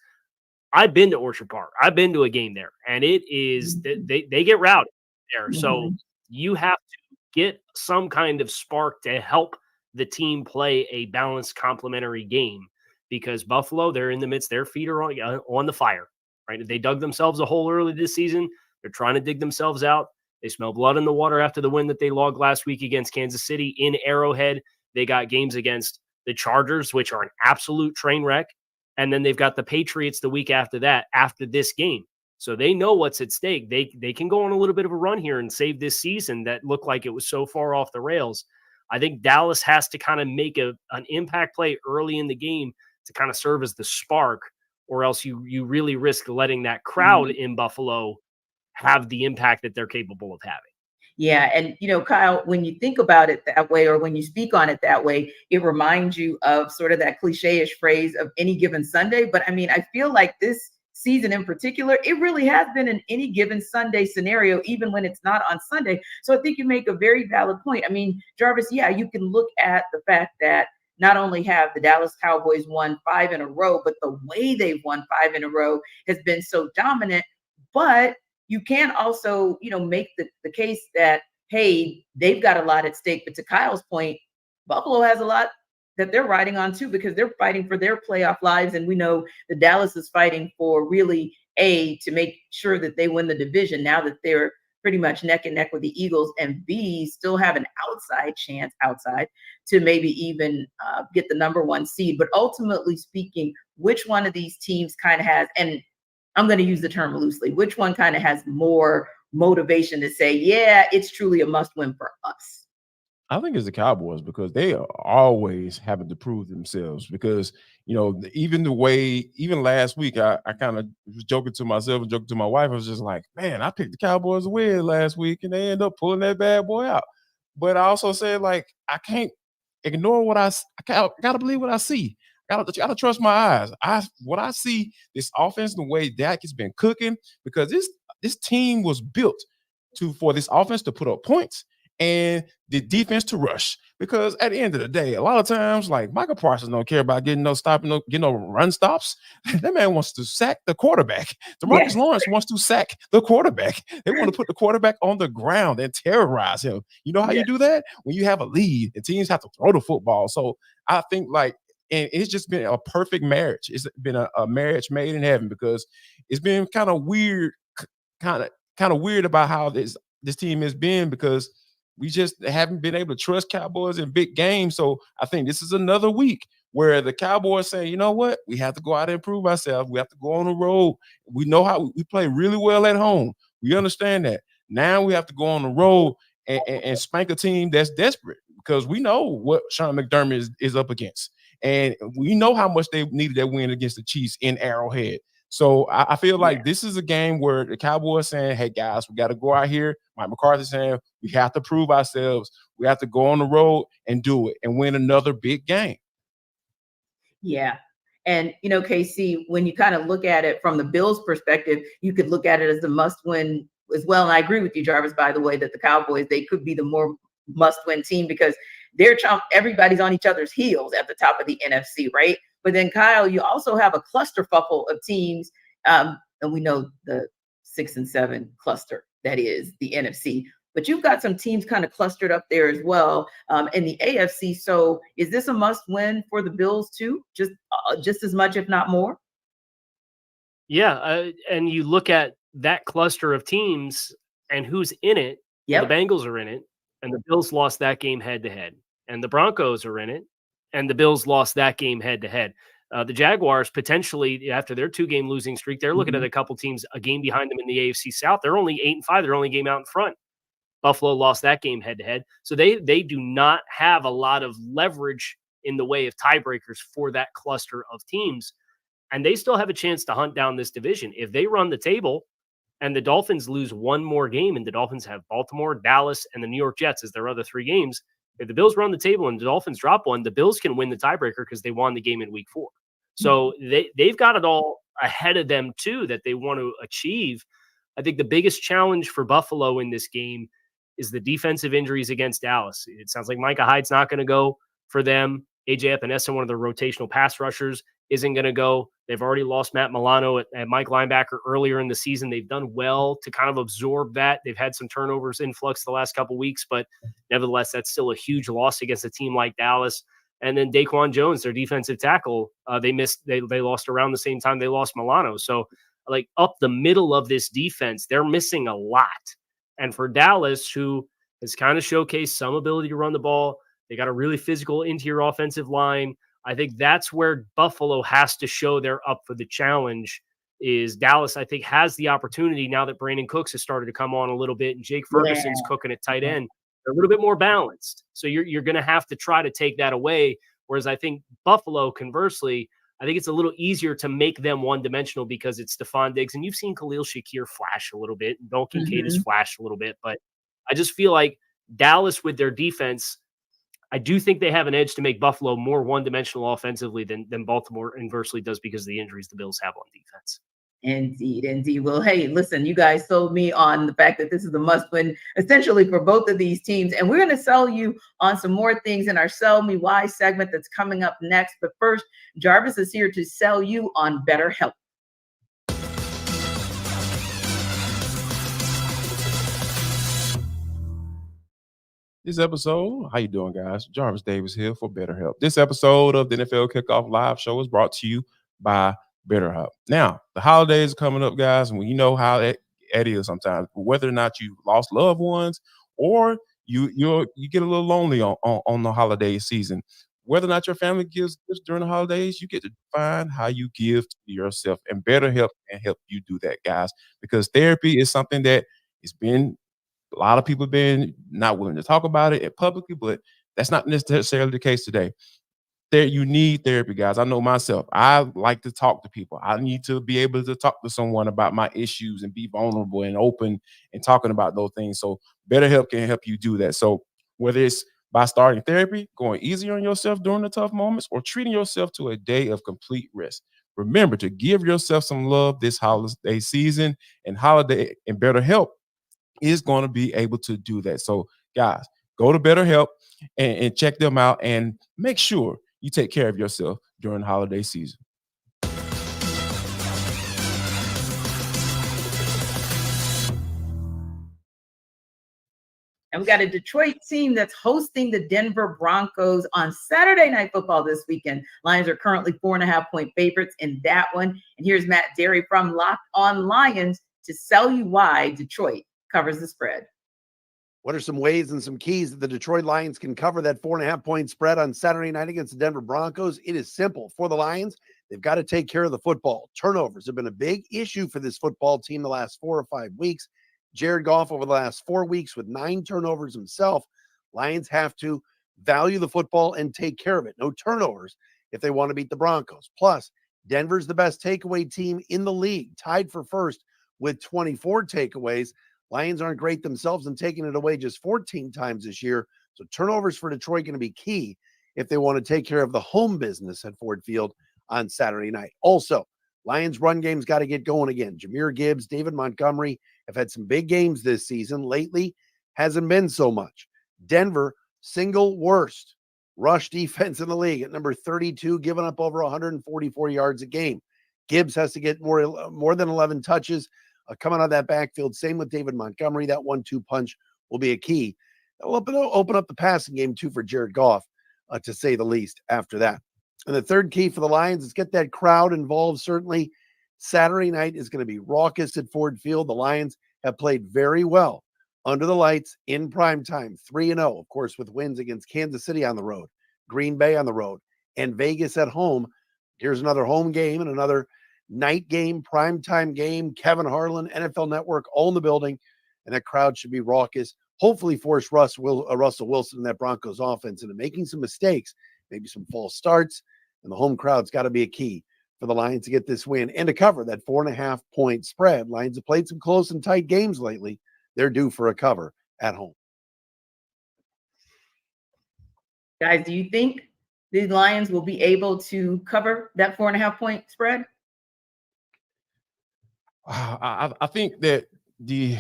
Speaker 2: I've been to Orchard Park. I've been to a game there, and it is they get rowdy there. So you have to get some kind of spark to help the team play a balanced, complementary game, because Buffalo, they're in the midst. Their feet are on the fire, right? They dug themselves a hole early this season. They're trying to dig themselves out. They smell blood in the water after the win that they logged last week against Kansas City in Arrowhead. They got games against the Chargers, which are an absolute train wreck. And then they've got the Patriots the week after that, after this game. So they know what's at stake. They can go on a little bit of a run here and save this season that looked like it was so far off the rails. I think Dallas has to kind of make an impact play early in the game to kind of serve as the spark, or else you really risk letting that crowd in Buffalo have the impact that they're capable of having.
Speaker 1: Yeah. And, Kyle, when you think about it that way, or when you speak on it that way, it reminds you of sort of that cliche-ish phrase of any given Sunday. But I mean, I feel like this season in particular, it really has been an any given Sunday scenario, even when it's not on Sunday. So I think you make a very valid point. I mean, Jarvis, yeah, you can look at the fact that not only have the Dallas Cowboys won 5 in a row, but the way they've won 5 in a row has been so dominant. But you can also, make the case that, hey, they've got a lot at stake. But to Kyle's point, Buffalo has a lot that they're riding on too, because they're fighting for their playoff lives. And we know that Dallas is fighting for really to make sure that they win the division now that they're pretty much neck and neck with the Eagles, and B, still have an outside to maybe even get the number 1 seed. But ultimately speaking, which one of these teams kind of has, and I'm going to use the term loosely, which one kind of has more motivation to say, yeah, it's truly a must win for us?
Speaker 3: I think it's the Cowboys, because they are always having to prove themselves. Because, even last week, I kind of was joking to myself and joking to my wife. I was just like, man, I picked the Cowboys to win last week, and they end up pulling that bad boy out. But I also said, like, I can't ignore what I gotta believe what I see. Gotta trust my eyes. What I see, this offense, the way Dak has been cooking, because this team was built for this offense to put up points and the defense to rush. Because at the end of the day, a lot of times, like, Michael Parsons don't care about getting no run stops. That man wants to sack the quarterback. DeMarcus Lawrence wants to sack the quarterback. They want to put the quarterback on the ground and terrorize him. You know how you do that? When you have a lead, and teams have to throw the football. So I think, like, and it's just been a perfect marriage. It's been a marriage made in heaven, because it's been kind of weird about how this team has been, because we just haven't been able to trust Cowboys in big games. So I think this is another week where the Cowboys say, you know what? We have to go out and prove ourselves. We have to go on the road. We know how we play really well at home. We understand that. Now we have to go on the road and spank a team that's desperate, because we know what Sean McDermott is up against. And we know how much they needed that win against the Chiefs in Arrowhead. So I feel like this is a game where the Cowboys saying, hey, guys, we got to go out here. Mike McCarthy saying we have to prove ourselves. We have to go on the road and do it and win another big game.
Speaker 1: Yeah. And, KC, when you kind of look at it from the Bills' perspective, you could look at it as a must-win as well. And I agree with you, Jarvis, by the way, that the Cowboys, they could be the more must-win team, because everybody's on each other's heels at the top of the NFC, right? But then, Kyle, you also have a clusterfuffle of teams, and we know the 6 and 7 cluster that is the NFC. But you've got some teams kind of clustered up there as well in the AFC. So is this a must-win for the Bills too? Just as much, if not more?
Speaker 2: Yeah, and you look at that cluster of teams and who's in it.
Speaker 1: Yep.
Speaker 2: The Bengals are in it, and the Bills lost that game head-to-head. And the Broncos are in it, and the Bills lost that game head-to-head. The Jaguars, potentially, after their 2-game losing streak, they're looking at a couple teams a game behind them in the AFC South. They're only 8-5. They're only a game out in front. Buffalo lost that game head-to-head. So they do not have a lot of leverage in the way of tiebreakers for that cluster of teams. And they still have a chance to hunt down this division. If they run the table and the Dolphins lose one more game, and the Dolphins have Baltimore, Dallas, and the New York Jets as their other 3 games, if the Bills run the table and the Dolphins drop one, the Bills can win the tiebreaker because they won the game in week 4. So they've got it all ahead of them too that they want to achieve. I think the biggest challenge for Buffalo in this game is the defensive injuries against Dallas. It sounds like Micah Hyde's not going to go for them. AJ Epinesa, one of their rotational pass rushers, isn't going to go. They've already lost Matt Milano at Mike linebacker earlier in the season. They've done well to kind of absorb that. They've had some turnovers influx the last couple of weeks, but nevertheless, that's still a huge loss against a team like Dallas. And then Daquan Jones, their defensive tackle, they lost around the same time they lost Milano. So like up the middle of this defense, they're missing a lot. And for Dallas, who has kind of showcased some ability to run the ball, they got a really physical interior offensive line. I think that's where Buffalo has to show they're up for the challenge. Is Dallas, I think, has the opportunity now that Brandon Cooks has started to come on a little bit and Jake Ferguson's cooking at tight end. They're a little bit more balanced. So you're going to have to try to take that away. Whereas I think Buffalo, conversely, I think it's a little easier to make them one-dimensional because it's Stephon Diggs. And you've seen Khalil Shakir flash a little bit. And Dalton Kincaid has flashed a little bit. But I just feel like Dallas with their defense, I do think they have an edge to make Buffalo more one-dimensional offensively than Baltimore inversely does because of the injuries the Bills have on defense.
Speaker 1: Indeed. Well, hey, listen, you guys sold me on the fact that this is a must-win essentially for both of these teams. And we're going to sell you on some more things in our Sell Me Why segment that's coming up next. But first, Jarvis is here to sell you on BetterHelp.
Speaker 3: This episode, how you doing, guys? Jarvis Davis here for BetterHelp. This episode of the NFL Kickoff Live Show is brought to you by BetterHelp. Now, the holidays are coming up, guys, and you know how that is sometimes. Whether or not you lost loved ones or you get a little lonely on the holiday season, whether or not your family gives during the holidays, you get to find how you give to yourself, and BetterHelp can help you do that, guys, because therapy is something that has been a lot of people have been not willing to talk about it publicly, but that's not necessarily the case today. You need therapy, guys. I know myself. I like to talk to people. I need to be able to talk to someone about my issues and be vulnerable and open and talking about those things. So BetterHelp can help you do that. So whether it's by starting therapy, going easier on yourself during the tough moments, or treating yourself to a day of complete rest, remember to give yourself some love this holiday season, and BetterHelp is going to be able to do that. So guys, go to BetterHelp and check them out and make sure you take care of yourself during the holiday season.
Speaker 1: And we got a Detroit team that's hosting the Denver Broncos on Saturday Night Football this weekend. Lions are currently 4.5-point favorites in that one. And here's Matt Derry from Locked On Lions to sell you why Detroit covers the spread.
Speaker 6: What are some ways and some keys that the Detroit Lions can cover that 4.5-point spread on Saturday night against the Denver Broncos? It is simple. For the Lions, they've got to take care of the football. Turnovers have been a big issue for this football team the last 4 or 5 weeks. Jared Goff over the last 4 weeks with 9 turnovers himself. Lions have to value the football and take care of it. No turnovers if they want to beat the Broncos. Plus, Denver's the best takeaway team in the league, tied for first with 24 takeaways. Lions aren't great themselves and taking it away just 14 times this year. So turnovers for Detroit going to be key if they want to take care of the home business at Ford Field on Saturday night. Also, Lions run game's got to get going again. Jahmyr Gibbs, David Montgomery have had some big games this season. Lately, hasn't been so much. Denver, single worst rush defense in the league at number 32, giving up over 144 yards a game. Gibbs has to get more than 11 touches. Coming out of that backfield, same with David Montgomery. That 1-2 punch will be a key. It'll open up the passing game, too, for Jared Goff, to say the least, after that. And the third key for the Lions is get that crowd involved. Certainly, Saturday night is going to be raucous at Ford Field. The Lions have played very well under the lights in prime time, 3-0, of course, with wins against Kansas City on the road, Green Bay on the road, and Vegas at home. Here's another home game and another night game, primetime game, Kevin Harlan, NFL Network, all in the building, and that crowd should be raucous. Hopefully force Russell Wilson and that Broncos offense into making some mistakes, maybe some false starts, and the home crowd's got to be a key for the Lions to get this win and to cover that 4.5-point spread. Lions have played some close and tight games lately. They're due for a cover at home.
Speaker 1: Guys, do you think the Lions will be able to cover that 4.5-point spread?
Speaker 3: I think that the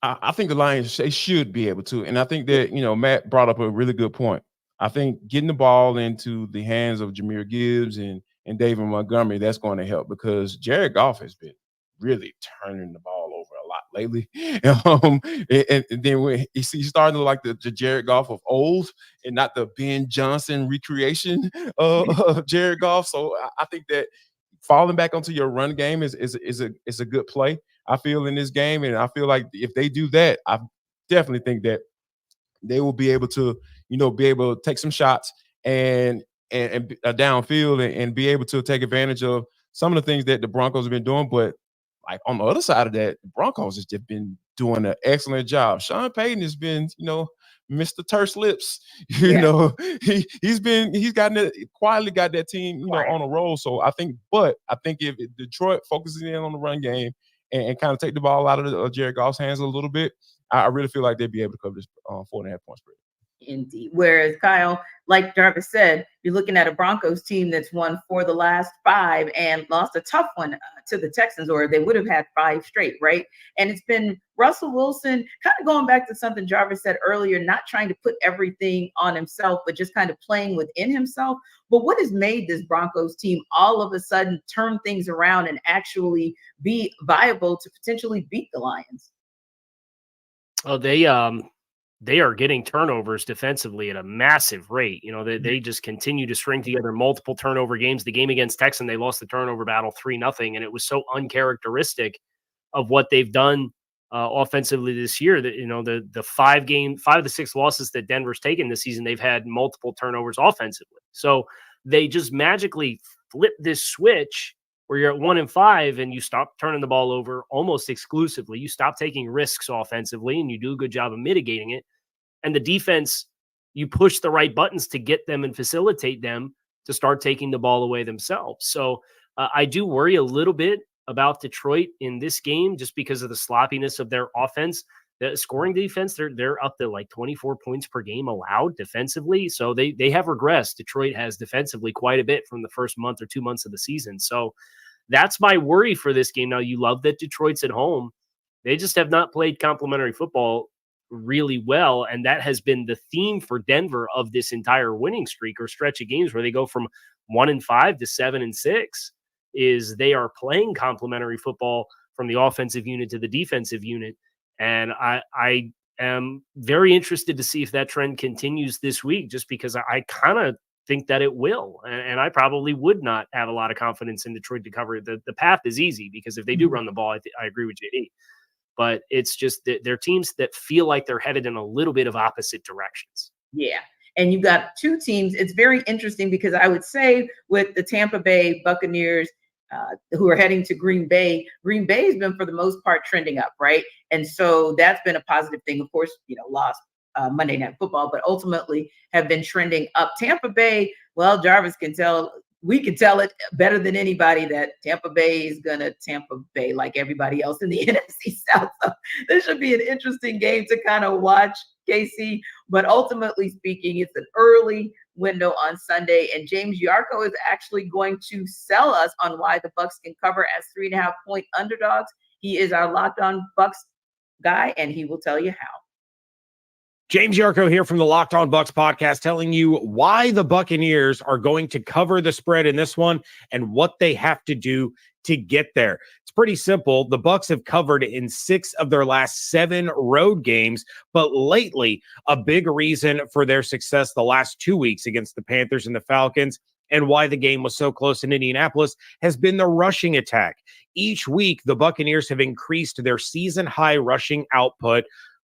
Speaker 3: Lions, they should be able to. And I think that, Matt brought up a really good point. I think getting the ball into the hands of Jahmyr Gibbs and David Montgomery, that's going to help because Jared Goff has been really turning the ball over a lot lately. And then when he's starting to like the Jared Goff of old and not the Ben Johnson recreation of Jared Goff. So I think that falling back onto your run game is a good play, I feel, in this game. And I feel like if they do that, I definitely think that they will be able to, be able to take some shots and downfield and be able to take advantage of some of the things that the Broncos have been doing. But like on the other side of that, the Broncos has just been doing an excellent job. Sean Payton has been, Mr. Terse Lips. He's quietly got that team, on a roll. So I think if Detroit focuses in on the run game and kind of take the ball out of Jared Goff's hands a little bit, I really feel like they'd be able to cover this 4.5 point spread.
Speaker 1: Indeed. Whereas, Kyle, like Jarvis said, you're looking at a Broncos team that's won 4 of the last 5 and lost a tough one to the Texans, or they would have had 5 straight, right? And it's been Russell Wilson, kind of going back to something Jarvis said earlier, not trying to put everything on himself, but just kind of playing within himself. But what has made this Broncos team all of a sudden turn things around and actually be viable to potentially beat the Lions?
Speaker 2: Oh, they are getting turnovers defensively at a massive rate. They just continue to string together multiple turnover games. The game against Texans, they lost the turnover battle 3-0, and it was so uncharacteristic of what they've done offensively this year. That the 5 of the 6 losses that Denver's taken this season, they've had multiple turnovers offensively. So they just magically flip this switch where you're at 1-5 and you stop turning the ball over almost exclusively. You stop taking risks offensively and you do a good job of mitigating it. And the defense, you push the right buttons to get them and facilitate them to start taking the ball away themselves. So I do worry a little bit about Detroit in this game just because of the sloppiness of their offense. The scoring defense, they're up to like 24 points per game allowed defensively. So they have regressed. Detroit has defensively quite a bit from the first month or 2 months of the season. So that's my worry for this game. Now, you love that Detroit's at home. They just have not played complementary football really well, and that has been the theme for Denver of this entire winning streak or stretch of games where they go from 1-5 to 7-6. Is they are playing complementary football from the offensive unit to the defensive unit, and I am very interested to see if that trend continues this week, just because I kind of think that it will. And I probably would not have a lot of confidence in Detroit to cover it. The path is easy because if they do run the ball, I agree with JD. But it's just that they're teams that feel like they're headed in a little bit of opposite directions.
Speaker 1: Yeah. And you've got 2 teams. It's very interesting because I would say with the Tampa Bay Buccaneers, who are heading to Green Bay has been for the most part trending up, right? And so that's been a positive thing. Of course, lost Monday Night Football, but ultimately have been trending up. Tampa Bay, well, Jarvis we can tell it better than anybody that Tampa Bay is going to Tampa Bay like everybody else in the NFC South. So this should be an interesting game to kind of watch, KC. But ultimately speaking, it's an early window on Sunday, and James Yarko is actually going to sell us on why the Bucs can cover as 3.5 point underdogs. He is our Locked On Bucs guy, and he will tell you how.
Speaker 7: James Yarko here from the Locked On Bucs podcast, telling you why the Buccaneers are going to cover the spread in this one and what they have to do to get there. It's pretty simple. The Bucs have covered in 6 of their last 7 road games, but lately a big reason for their success the last 2 weeks against the Panthers and the Falcons, and why the game was so close in Indianapolis, has been the rushing attack. Each week, the Buccaneers have increased their season-high rushing output,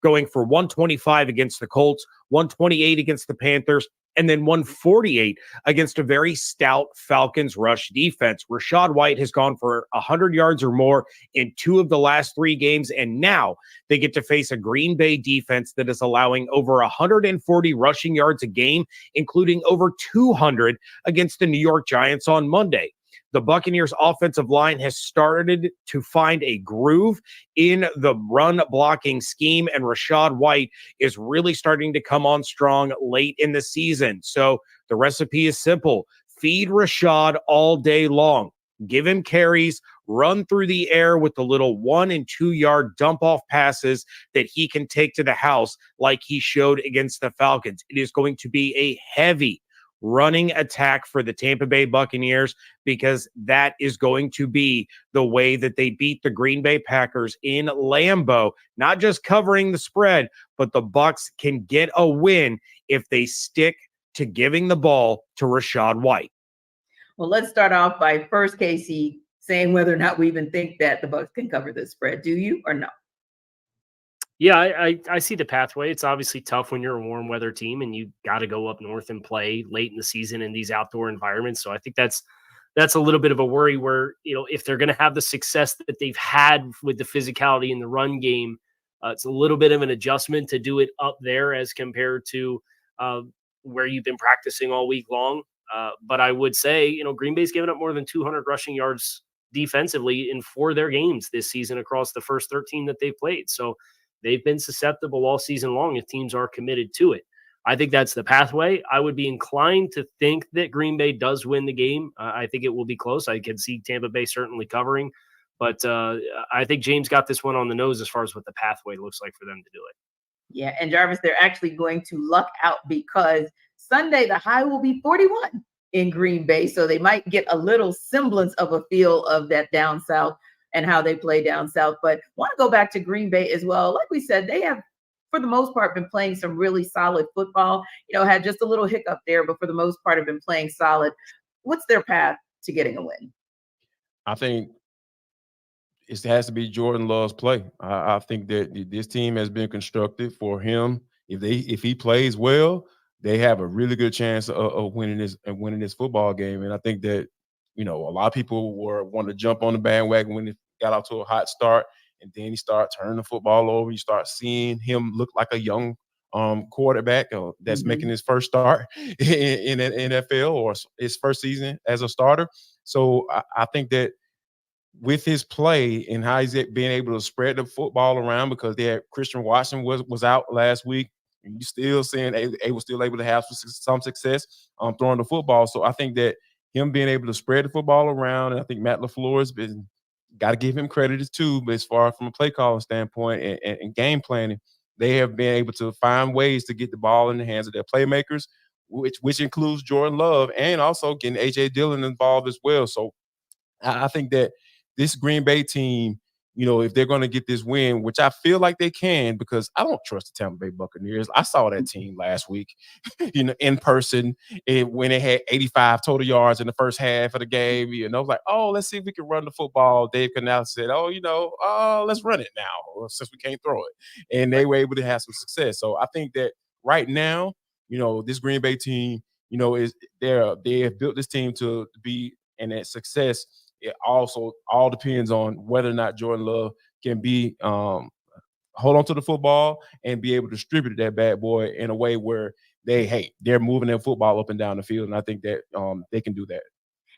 Speaker 7: going for 125 against the Colts, 128 against the Panthers, and then 148 against a very stout Falcons rush defense. Rachaad White has gone for 100 yards or more in 2 of the last 3 games, and now they get to face a Green Bay defense that is allowing over 140 rushing yards a game, including over 200 against the New York Giants on Monday. The Buccaneers offensive line has started to find a groove in the run blocking scheme, and Rachaad White is really starting to come on strong late in the season. So the recipe is simple. Feed Rachaad all day long. Give him carries, run through the air with the little 1 and 2 yard dump off passes that he can take to the house like he showed against the Falcons. It is going to be a heavy running attack for the Tampa Bay Buccaneers, because that is going to be the way that they beat the Green Bay Packers in Lambeau. Not just covering the spread, but the Bucs can get a win if they stick to giving the ball to Rachaad White.
Speaker 1: Well, let's start off by first, Casey, saying whether or not we even think that the Bucs can cover this spread. Do you or no?
Speaker 2: Yeah, I see the pathway. It's obviously tough when you're a warm weather team and you got to go up north and play late in the season in these outdoor environments. So I think that's a little bit of a worry where, if they're going to have the success that they've had with the physicality in the run game, it's a little bit of an adjustment to do it up there as compared to where you've been practicing all week long. But I would say, Green Bay's given up more than 200 rushing yards defensively in 4 of their games this season across the first 13 that they've played. So they've been susceptible all season long if teams are committed to it. I think that's the pathway. I would be inclined to think that Green Bay does win the game. I think it will be close. I can see Tampa Bay certainly covering. But I think James got this one on the nose as far as what the pathway looks like for them to do it.
Speaker 1: Yeah, and Jarvis, they're actually going to luck out because Sunday the high will be 41 in Green Bay. So they might get a little semblance of a feel of that down south and how they play down south. But want to go back to Green Bay as well. Like we said, they have, for the most part, been playing some really solid football. Had just a little hiccup there, but for the most part have been playing solid. What's their path to getting a win?
Speaker 3: I think it has to be Jordan Love's play. I think that this team has been constructed for him. If he plays well, they have a really good chance of winning this football game. And I think that a lot of people wanting to jump on the bandwagon when it got out to a hot start, and then he started turning the football over. You start seeing him look like a young quarterback that's making his first start in the NFL or his first season as a starter. So I think that with his play and how he's being able to spread the football around, because they had Christian Watson was out last week, and you still seeing they were still able to have some success throwing the football. So I think that him being able to spread the football around, and I think Matt LaFleur has been, got to give him credit too, but as far from a play calling standpoint and game planning, they have been able to find ways to get the ball in the hands of their playmakers, which includes Jordan Love, and also getting A.J. Dillon involved as well. So I think that this Green Bay team, if they're going to get this win, which I feel like they can, because I don't trust the Tampa Bay Buccaneers. I saw that team last week, in person, when they had 85 total yards in the first half of the game. I was like, oh, let's see if we can run the football. Dave Canal said, let's run it now since we can't throw it. And they were able to have some success. So I think that right now, this Green Bay team, they have built this team to be in that success. It also all depends on whether or not Jordan Love can be hold on to the football and be able to distribute that bad boy in a way where they're moving their football up and down the field. And I think that they can do that.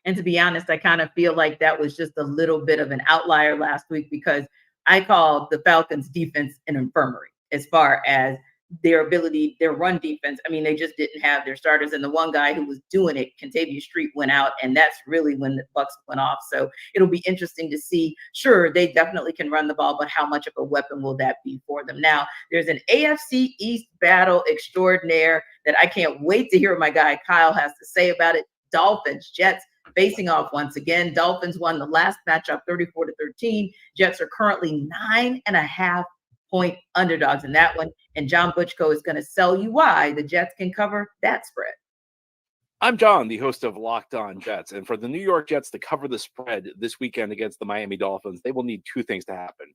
Speaker 1: And to be honest, I kind of feel like that was just a little bit of an outlier last week, because I called the Falcons defense an infirmary as far as their ability, their run defense. I mean, they just didn't have their starters. And the one guy who was doing it, Kentavious Street, went out. And that's really when the Bucs went off. So it'll be interesting to see. Sure, they definitely can run the ball, but how much of a weapon will that be for them? Now, there's an AFC East battle extraordinaire that I can't wait to hear what my guy Kyle has to say about it. Dolphins, Jets facing off once again. Dolphins won the last matchup 34-13. Jets are currently 9.5-point underdogs in that one. And John Butchko is going to sell you why the Jets can cover that spread.
Speaker 8: I'm John, the host of Locked On Jets. And for the New York Jets to cover the spread this weekend against the Miami Dolphins, they will need 2 things to happen.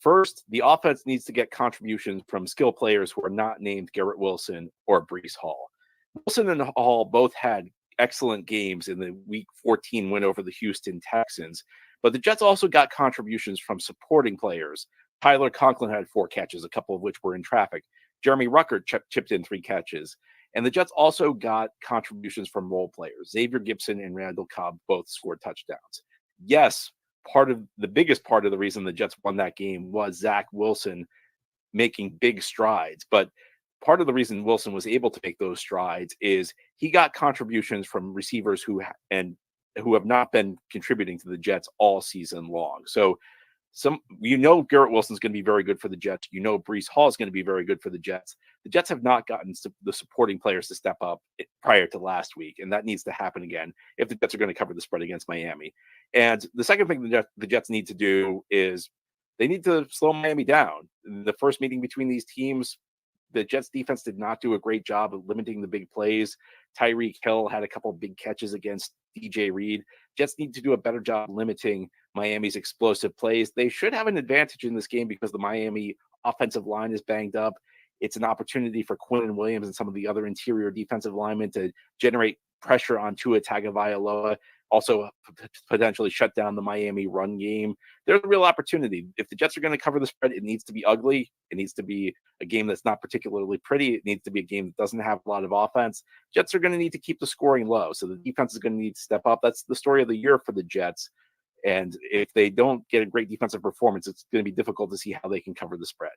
Speaker 8: First, the offense needs to get contributions from skill players who are not named Garrett Wilson or Breece Hall. Wilson and Hall both had excellent games in the Week 14 win over the Houston Texans, but the Jets also got contributions from supporting players. Tyler Conklin had 4 catches, a couple of which were in traffic. Jeremy Ruckert chipped in 3 catches. And the Jets also got contributions from role players. Xavier Gipson and Randall Cobb both scored touchdowns. Yes, the biggest part of the reason the Jets won that game was Zach Wilson making big strides. But part of the reason Wilson was able to make those strides is he got contributions from receivers and who have not been contributing to the Jets all season long. So Garrett Wilson's going to be very good for the Jets. Breece Hall is going to be very good for the Jets. The Jets have not gotten the supporting players to step up prior to last week, and that needs to happen again if the Jets are going to cover the spread against Miami. And the second thing the Jets need to do is they need to slow Miami down. The first meeting between these teams, the Jets defense did not do a great job of limiting the big plays. Tyreek Hill had a couple of big catches against DJ Reed. Jets need to do a better job limiting Miami's explosive plays. They should have an advantage in this game because the Miami offensive line is banged up. It's an opportunity for Quinn Williams and some of the other interior defensive linemen to generate pressure on Tua Tagovailoa, also potentially shut down the Miami run game. There's a real opportunity. If the Jets are going to cover the spread, it needs to be ugly. It needs to be a game that's not particularly pretty. It needs to be a game that doesn't have a lot of offense. Jets are going to need to keep the scoring low. So the defense is going to need to step up. That's the story of the year for the Jets. And if they don't get a great defensive performance, it's going to be difficult to see how they can cover the spread.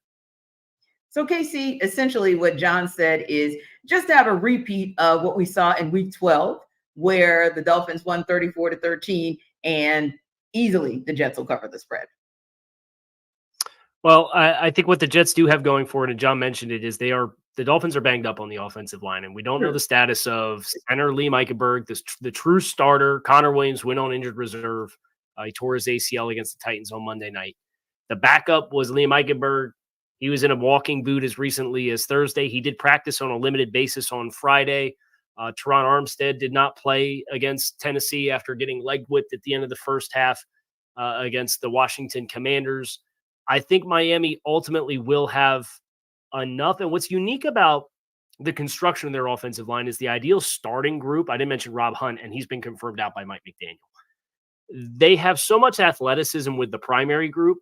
Speaker 1: So Casey, essentially what John said is just to have a repeat of what we saw in week 12, where the Dolphins won 34-13, and easily the Jets will cover the spread.
Speaker 2: Well, I think what the Jets do have going for it, and John mentioned it, is the Dolphins are banged up on the offensive line, and we don't know the status of center Liam Eichenberg, the true starter. Connor Williams went on injured reserve. He tore his ACL against the Titans on Monday night. The backup was Liam Eichenberg. He was in a walking boot as recently as Thursday. He did practice on a limited basis on Friday. Teron Armstead did not play against Tennessee after getting leg whipped at the end of the first half against the Washington Commanders. I think Miami ultimately will have enough. And what's unique about the construction of their offensive line is the ideal starting group. I didn't mention Rob Hunt, and he's been confirmed out by Mike McDaniel. They have so much athleticism with the primary group,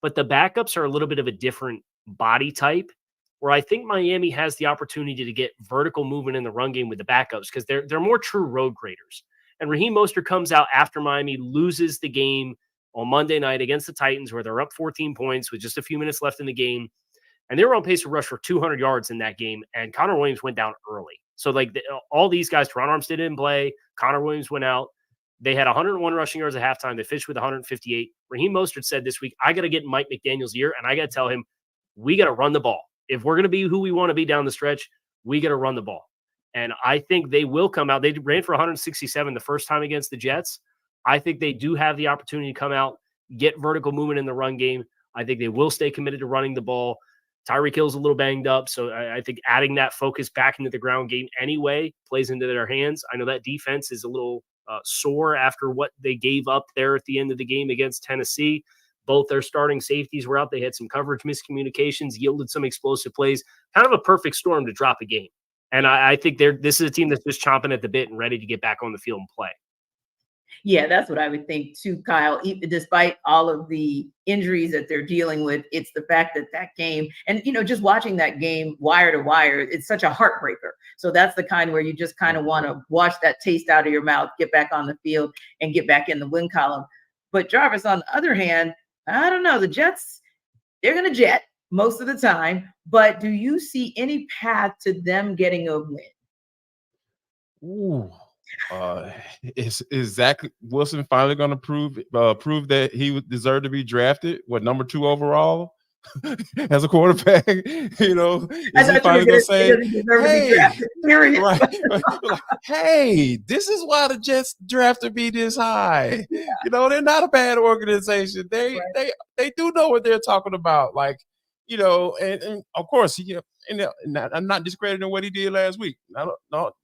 Speaker 2: but the backups are a little bit of a different body type, where I think Miami has the opportunity to get vertical movement in the run game with the backups because they're more true road graders. And Raheem Mostert comes out after Miami loses the game on Monday night against the Titans, where they're up 14 points with just a few minutes left in the game. And they were on pace to rush for 200 yards in that game. And Connor Williams went down early. So all these guys, Teron Armstead didn't play. Connor Williams went out. They had 101 rushing yards at halftime. They finished with 158. Raheem Mostert said this week, I got to get in Mike McDaniel's ear, and I got to tell him, we got to run the ball. If we're going to be who we want to be down the stretch, we got to run the ball. And I think they will come out. They ran for 167 the first time against the Jets. I think they do have the opportunity to come out, get vertical movement in the run game. I think they will stay committed to running the ball. Tyreek Hill's a little banged up, so I think adding that focus back into the ground game anyway plays into their hands. I know that defense is a little sore after what they gave up there at the end of the game against Tennessee. Both their starting safeties were out. They had some coverage miscommunications, yielded some explosive plays, kind of a perfect storm to drop a game. And I think this is a team that's just chomping at the bit and ready to get back on the field and play.
Speaker 1: Yeah, that's what I would think too, Kyle. Despite all of the injuries that they're dealing with, it's the fact that game, and just watching that game wire to wire, it's such a heartbreaker. So that's the kind where you just kind of want to wash that taste out of your mouth, get back on the field, and get back in the win column. But Jarvis, on the other hand, I don't know. The Jets, they're going to jet most of the time, but do you see any path to them getting a win?
Speaker 3: Ooh. Is Zach Wilson finally going to prove that he would deserve to be drafted? Number 2 overall as a quarterback? Is he finally going to say, "Hey, hey, this is why the Jets drafted me this high"? Yeah. They're not a bad organization. They do know what they're talking about. And of course, and I'm not discrediting what he did last week. No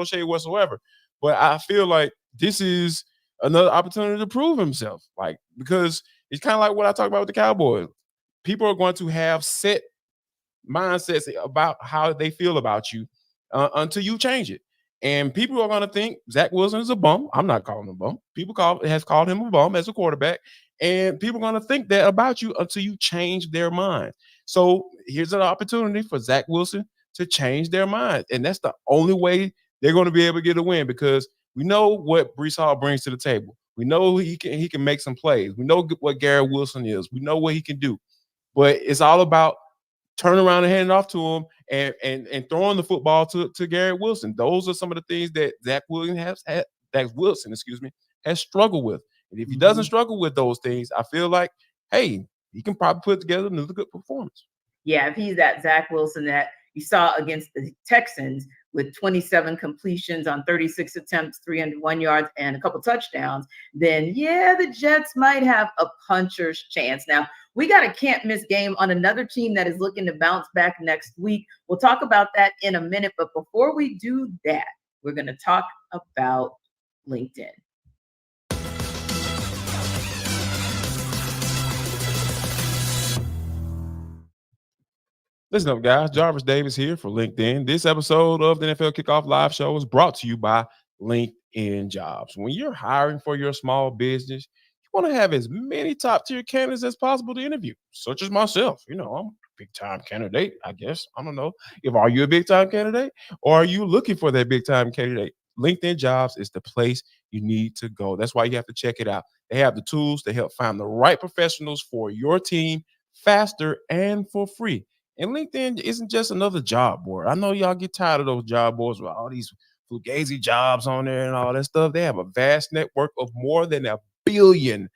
Speaker 3: shade whatsoever. But I feel like this is another opportunity to prove himself. Because it's kind of like what I talked about with the Cowboys. People are going to have set mindsets about how they feel about you until you change it. And people are going to think Zach Wilson is a bum. I'm not calling him a bum. People has called him a bum as a quarterback. And people are going to think that about you until you change their mind. So here's an opportunity for Zach Wilson to change their mind. And that's the only way they're going to be able to get a win, because we know what Breece Hall brings to the table. We know he can make some plays. We know what Garrett Wilson is. We know what he can do. But it's all about turning around and handing off to him and throwing the football to Garrett Wilson. Those are some of the things that Zach Wilson Wilson, has struggled with. And if he doesn't struggle with those things, I feel like, hey, he can probably put together another good performance.
Speaker 1: Yeah, if he's that Zach Wilson that you saw against the Texans with 27 completions on 36 attempts, 301 yards, and a couple touchdowns, then yeah, the Jets might have a puncher's chance. Now, we got a can't miss game on another team that is looking to bounce back next week. We'll talk about that in a minute. But before we do that, we're going to talk about LinkedIn.
Speaker 3: Listen up, guys. Jarvis Davis here for LinkedIn. This episode of the NFL Kickoff Live Show is brought to you by LinkedIn Jobs. When you're hiring for your small business, you want to have as many top-tier candidates as possible to interview, such as myself. I'm a big-time candidate, I guess. I don't know. Are you a big-time candidate, or are you looking for that big-time candidate? LinkedIn Jobs is the place you need to go. That's why you have to check it out. They have the tools to help find the right professionals for your team faster and for free. And LinkedIn isn't just another job board. I know y'all get tired of those job boards with all these fugazi jobs on there and all that stuff. They have a vast network of more than a billion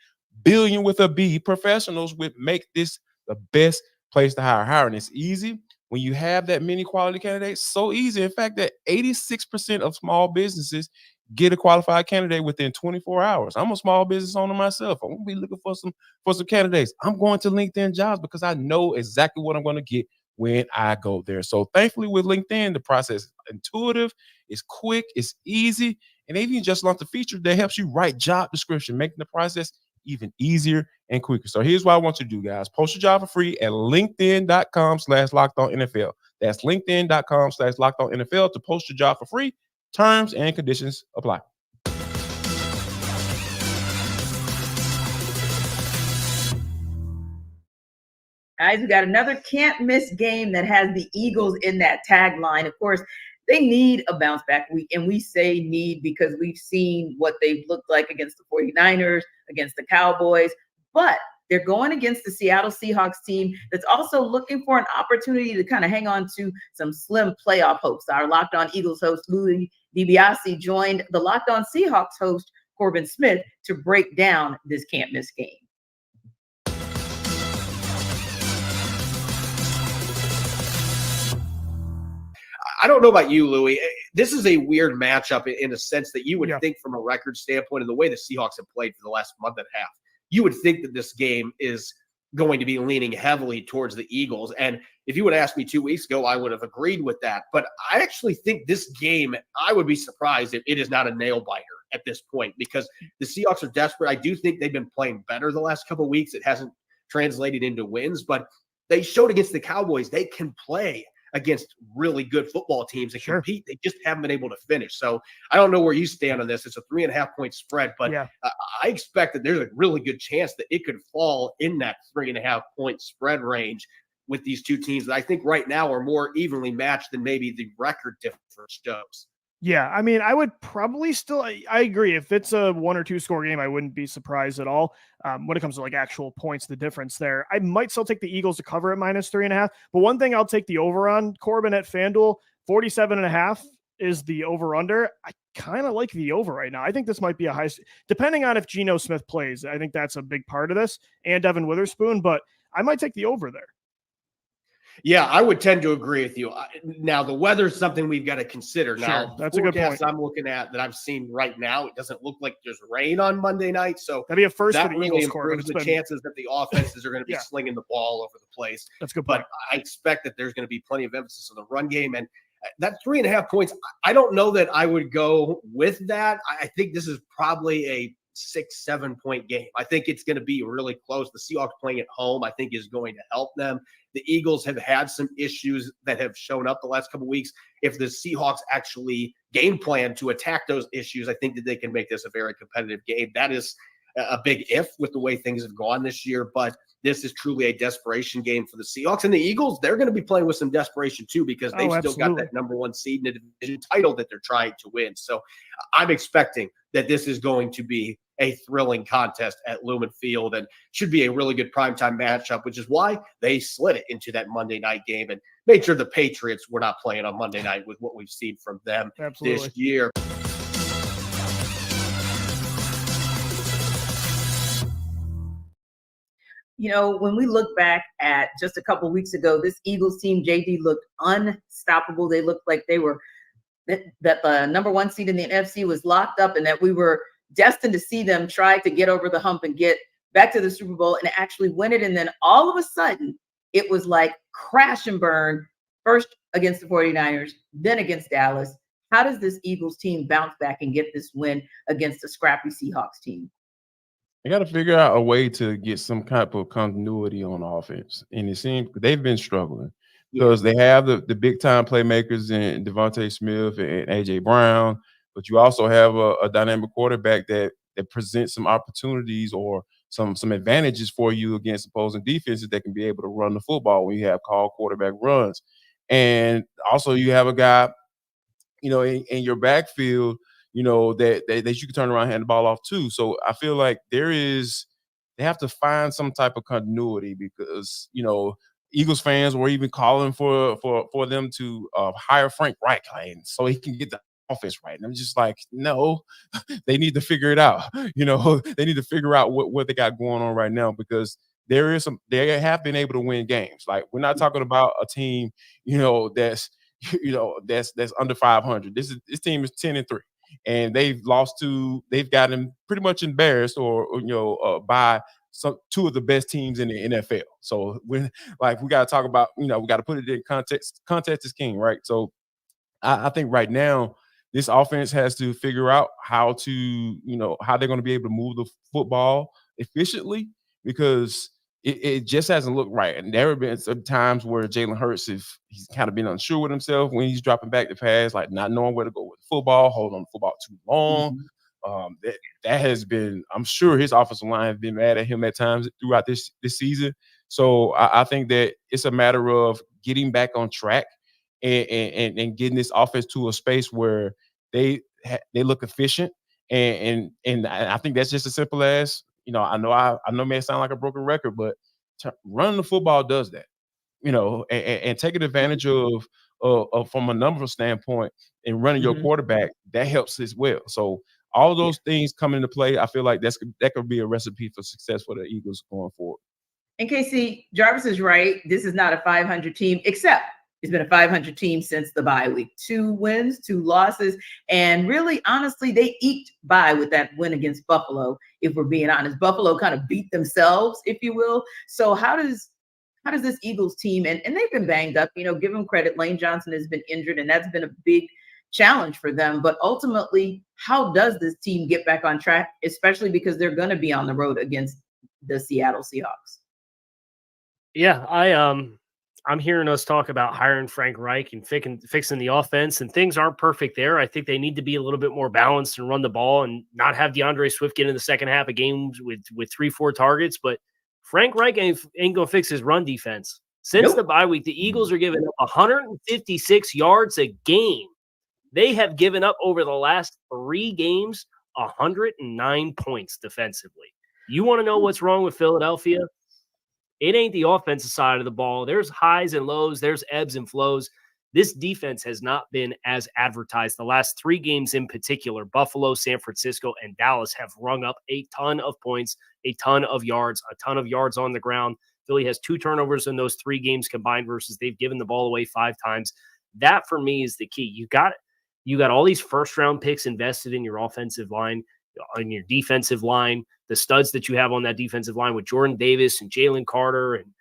Speaker 3: with a B professionals, which make this the best place to hire. Hiring is easy when you have that many quality candidates. So easy, in fact, that 86% of small businesses get a qualified candidate within 24 hours. I'm a small business owner myself. I'm gonna be looking for some candidates. I'm going to LinkedIn Jobs because I know exactly what I'm going to get when I go there. So thankfully with LinkedIn, the process is intuitive, it's quick, it's easy, and they even just launched a feature that helps you write job description, making the process even easier and quicker. So here's what I want you to do, guys. Post your job for free at linkedin.com/lockedonnfl. That's linkedin.com/lockedonnfl to post your job for free. Terms and conditions apply.
Speaker 1: Guys, we got another can't miss game that has the Eagles in that tagline. Of course, they need a bounce back week. And we say need because we've seen what they've looked like against the 49ers, against the Cowboys. But they're going against the Seattle Seahawks team that's also looking for an opportunity to kind of hang on to some slim playoff hopes. Our Locked On Eagles host, Louis DiBiase, joined the Locked On Seahawks host, Corbin Smith, to break down this can't miss game.
Speaker 9: I don't know about you, Louis. This is a weird matchup in a sense that you would think from a record standpoint and the way the Seahawks have played for the last month and a half, you would think that this game is going to be leaning heavily towards the Eagles. And if you would ask me 2 weeks ago, I would have agreed with that. But I actually think this game, I would be surprised if it is not a nail biter at this point because the Seahawks are desperate. I do think they've been playing better the last couple of weeks. It hasn't translated into wins, but they showed against the Cowboys they can play against really good football teams and compete. They just haven't been able to finish. So I don't know where you stand on this. It's a 3.5-point spread, but I expect that there's a really good chance that it could fall in that 3.5-point spread range with these two teams that I think right now are more evenly matched than maybe the record difference shows.
Speaker 10: Yeah, I mean, I would probably still, I agree. If it's a 1 or 2 score game, I wouldn't be surprised at all. When it comes to like actual points, the difference there, I might still take the Eagles to cover at -3.5. But one thing I'll take the over on, Corbin, at FanDuel, 47.5 is the over under. I kind of like the over right now. I think this might be a high, depending on if Geno Smith plays. I think that's a big part of this, and Devin Witherspoon, but I might take the over there.
Speaker 9: Yeah, I would tend to agree with you. Now, the weather is something we've got to consider. Now,
Speaker 10: that's a good point.
Speaker 9: I'm looking at that I've seen right now, it doesn't look like there's rain on Monday night. So
Speaker 10: that'd be a first
Speaker 9: that
Speaker 10: for the
Speaker 9: really
Speaker 10: Eagles
Speaker 9: improves the chances that the offenses are going to be slinging the ball over the place.
Speaker 10: That's a good point.
Speaker 9: But I expect that there's going to be plenty of emphasis on the run game. And that 3.5 points, I don't know that I would go with that. I think this is probably a 6-7 point game. I think it's going to be really close. The Seahawks playing at home, I think, is going to help them. The Eagles have had some issues that have shown up the last couple of weeks. If the Seahawks actually game plan to attack those issues, I think that they can make this a very competitive game. That is a big if with the way things have gone this year, but this is truly a desperation game for the Seahawks. And the Eagles, they're going to be playing with some desperation too, because they've still got that number 1 seed in the division title that they're trying to win. So I'm expecting that this is going to be a thrilling contest at Lumen Field and should be a really good primetime matchup, which is why they slid it into that Monday night game and made sure the Patriots were not playing on Monday night with what we've seen from them this year.
Speaker 1: When we look back at just a couple weeks ago, this Eagles team, JD, looked unstoppable. They looked like they were that the number one seed in the NFC was locked up, and that we were destined to see them try to get over the hump and get back to the Super Bowl and actually win it. And then all of a sudden, it was like crash and burn, first against the 49ers, then against Dallas. How does this Eagles team bounce back and get this win against a scrappy Seahawks team?
Speaker 3: They got to figure out a way to get some type of continuity on offense. And it seems they've been struggling because they have the big time playmakers in Devontae Smith and AJ Brown, but you also have a dynamic quarterback that presents some opportunities or some advantages for you against opposing defenses that can be able to run the football when you have called quarterback runs. And also you have a guy, in your backfield, that you can turn around and hand the ball off too. So I feel like they have to find some type of continuity because, Eagles fans were even calling for them to hire Frank Reich so he can get the offense right. And I'm just like, no, they need to figure it out. They need to figure out what they got going on right now because they have been able to win games. Like we're not talking about a team, that's under 500. This team is 10-3. And they've gotten pretty much embarrassed or by two of the best teams in the NFL. So we got to talk about, we got to put it in context. Context is king, right? So I think right now this offense has to figure out how they're going to be able to move the football efficiently because it just hasn't looked right. And there have been some times where Jalen Hurts, if he's kind of been unsure with himself when he's dropping back the pass, like not knowing where to go with the football, holding on the football too long. That has been, I'm sure his offensive line has been mad at him at times throughout this season. So I think that it's a matter of getting back on track and getting this offense to a space where they look efficient. And I think that's just as simple as, I know it may sound like a broken record, but running the football does that, and taking advantage of from a number standpoint and running your quarterback, that helps as well. So all of those things come into play. I feel like that could be a recipe for success for the Eagles going forward.
Speaker 1: And Casey, Jarvis is right. This is not a 500 team, except it's been a 500 team since the bye week. 2 wins, 2 losses. And really, honestly, they eked by with that win against Buffalo, if we're being honest. Buffalo kind of beat themselves, if you will. So how does this Eagles team, and they've been banged up, give them credit. Lane Johnson has been injured, and that's been a big challenge for them. But ultimately, how does this team get back on track, especially because they're going to be on the road against the Seattle Seahawks?
Speaker 2: Yeah, I'm hearing us talk about hiring Frank Reich and fixing the offense, and things aren't perfect there. I think they need to be a little bit more balanced and run the ball and not have DeAndre Swift get in the second half of games with 3-4 targets. But Frank Reich ain't going to fix his run defense. Since the bye week, the Eagles are giving up 156 yards a game. They have given up over the last 3 games 109 points defensively. You want to know what's wrong with Philadelphia? It ain't the offensive side of the ball. There's highs and lows. There's ebbs and flows. This defense has not been as advertised. The last 3 games in particular, Buffalo, San Francisco, and Dallas have rung up a ton of points, a ton of yards on the ground. Philly has 2 turnovers in those 3 games combined versus they've given the ball away 5 times. That, for me, is the key. You got all these first-round picks invested in your offensive line, in your defensive line, the studs that you have on that defensive line with Jordan Davis and Jalen Carter, and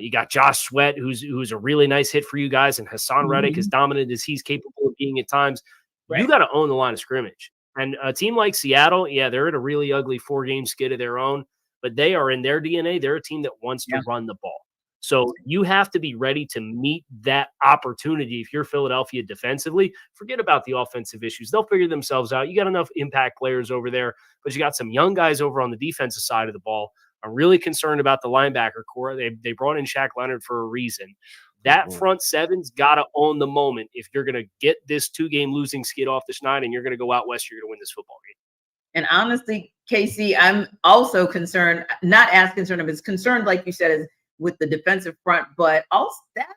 Speaker 2: you got Josh Sweat, who's a really nice hit for you guys, and Hassan Reddick, as dominant as he's capable of being at times. Right. You got to own the line of scrimmage. And a team like Seattle, they're at a really ugly 4-game skid of their own, but they are in their DNA. They're a team that wants to run the ball. So you have to be ready to meet that opportunity. If you're Philadelphia defensively, forget about the offensive issues. They'll figure themselves out. You got enough impact players over there, but you got some young guys over on the defensive side of the ball. I'm really concerned about the linebacker core. They brought in Shaq Leonard for a reason. That front seven's got to own the moment. If you're going to get this 2-game losing skid off the schneid and you're going to go out west, you're going to win this football game.
Speaker 1: And honestly, Casey, I'm also concerned, not as concerned, but as concerned, like you said, is with the defensive front, but also that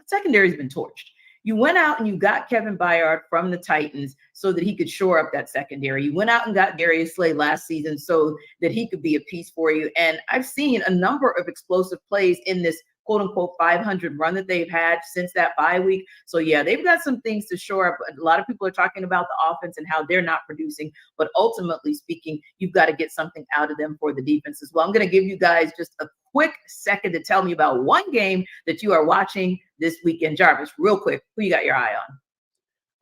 Speaker 1: secondary has been torched. You went out and you got Kevin Byard from the Titans so that he could shore up that secondary. You went out and got Darius Slay last season so that he could be a piece for you. And I've seen a number of explosive plays in this quote unquote 500 run that they've had since that bye week. So yeah, they've got some things to shore up. A lot of people are talking about the offense and how they're not producing, but ultimately speaking, you've got to get something out of them for the defense as well. I'm going to give you guys just a quick second to tell me about one game that you are watching this weekend. Jarvis, real quick, who you got your eye on?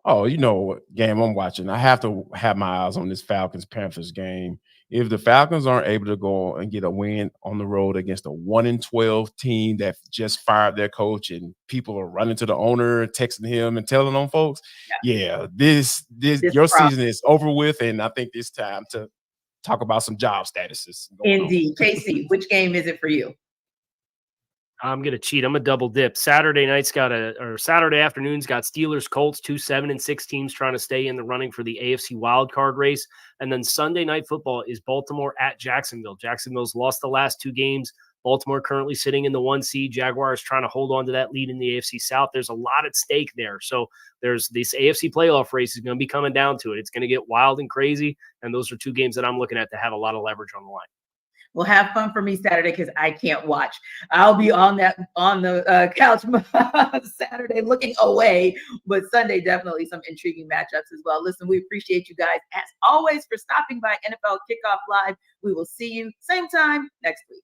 Speaker 3: Oh, you know what game I'm watching. I have to have my eyes on this Falcons-Panthers game. If the Falcons aren't able to go and get a win on the road against a 1-12 team that just fired their coach and people are running to the owner, texting him and telling on folks, this your season is over with, and I think it's time to talk about some job statuses.
Speaker 1: Indeed. Casey, which game is it for you?
Speaker 2: I'm going to cheat. I'm a double dip. Saturday afternoon's got Steelers, Colts, 2 7-6 teams trying to stay in the running for the AFC wildcard race. And then Sunday night football is Baltimore at Jacksonville. Jacksonville's lost the last 2 games. Baltimore currently sitting in the 1 seed. Jaguars trying to hold on to that lead in the AFC South. There's a lot at stake there. So there's this AFC playoff race is going to be coming down to it. It's going to get wild and crazy. And those are 2 games that I'm looking at to have a lot of leverage on the line.
Speaker 1: Well, have fun for me Saturday because I can't watch. I'll be on the couch Saturday looking away, but Sunday definitely some intriguing matchups as well. Listen, we appreciate you guys as always for stopping by NFL Kickoff Live. We will see you same time next week.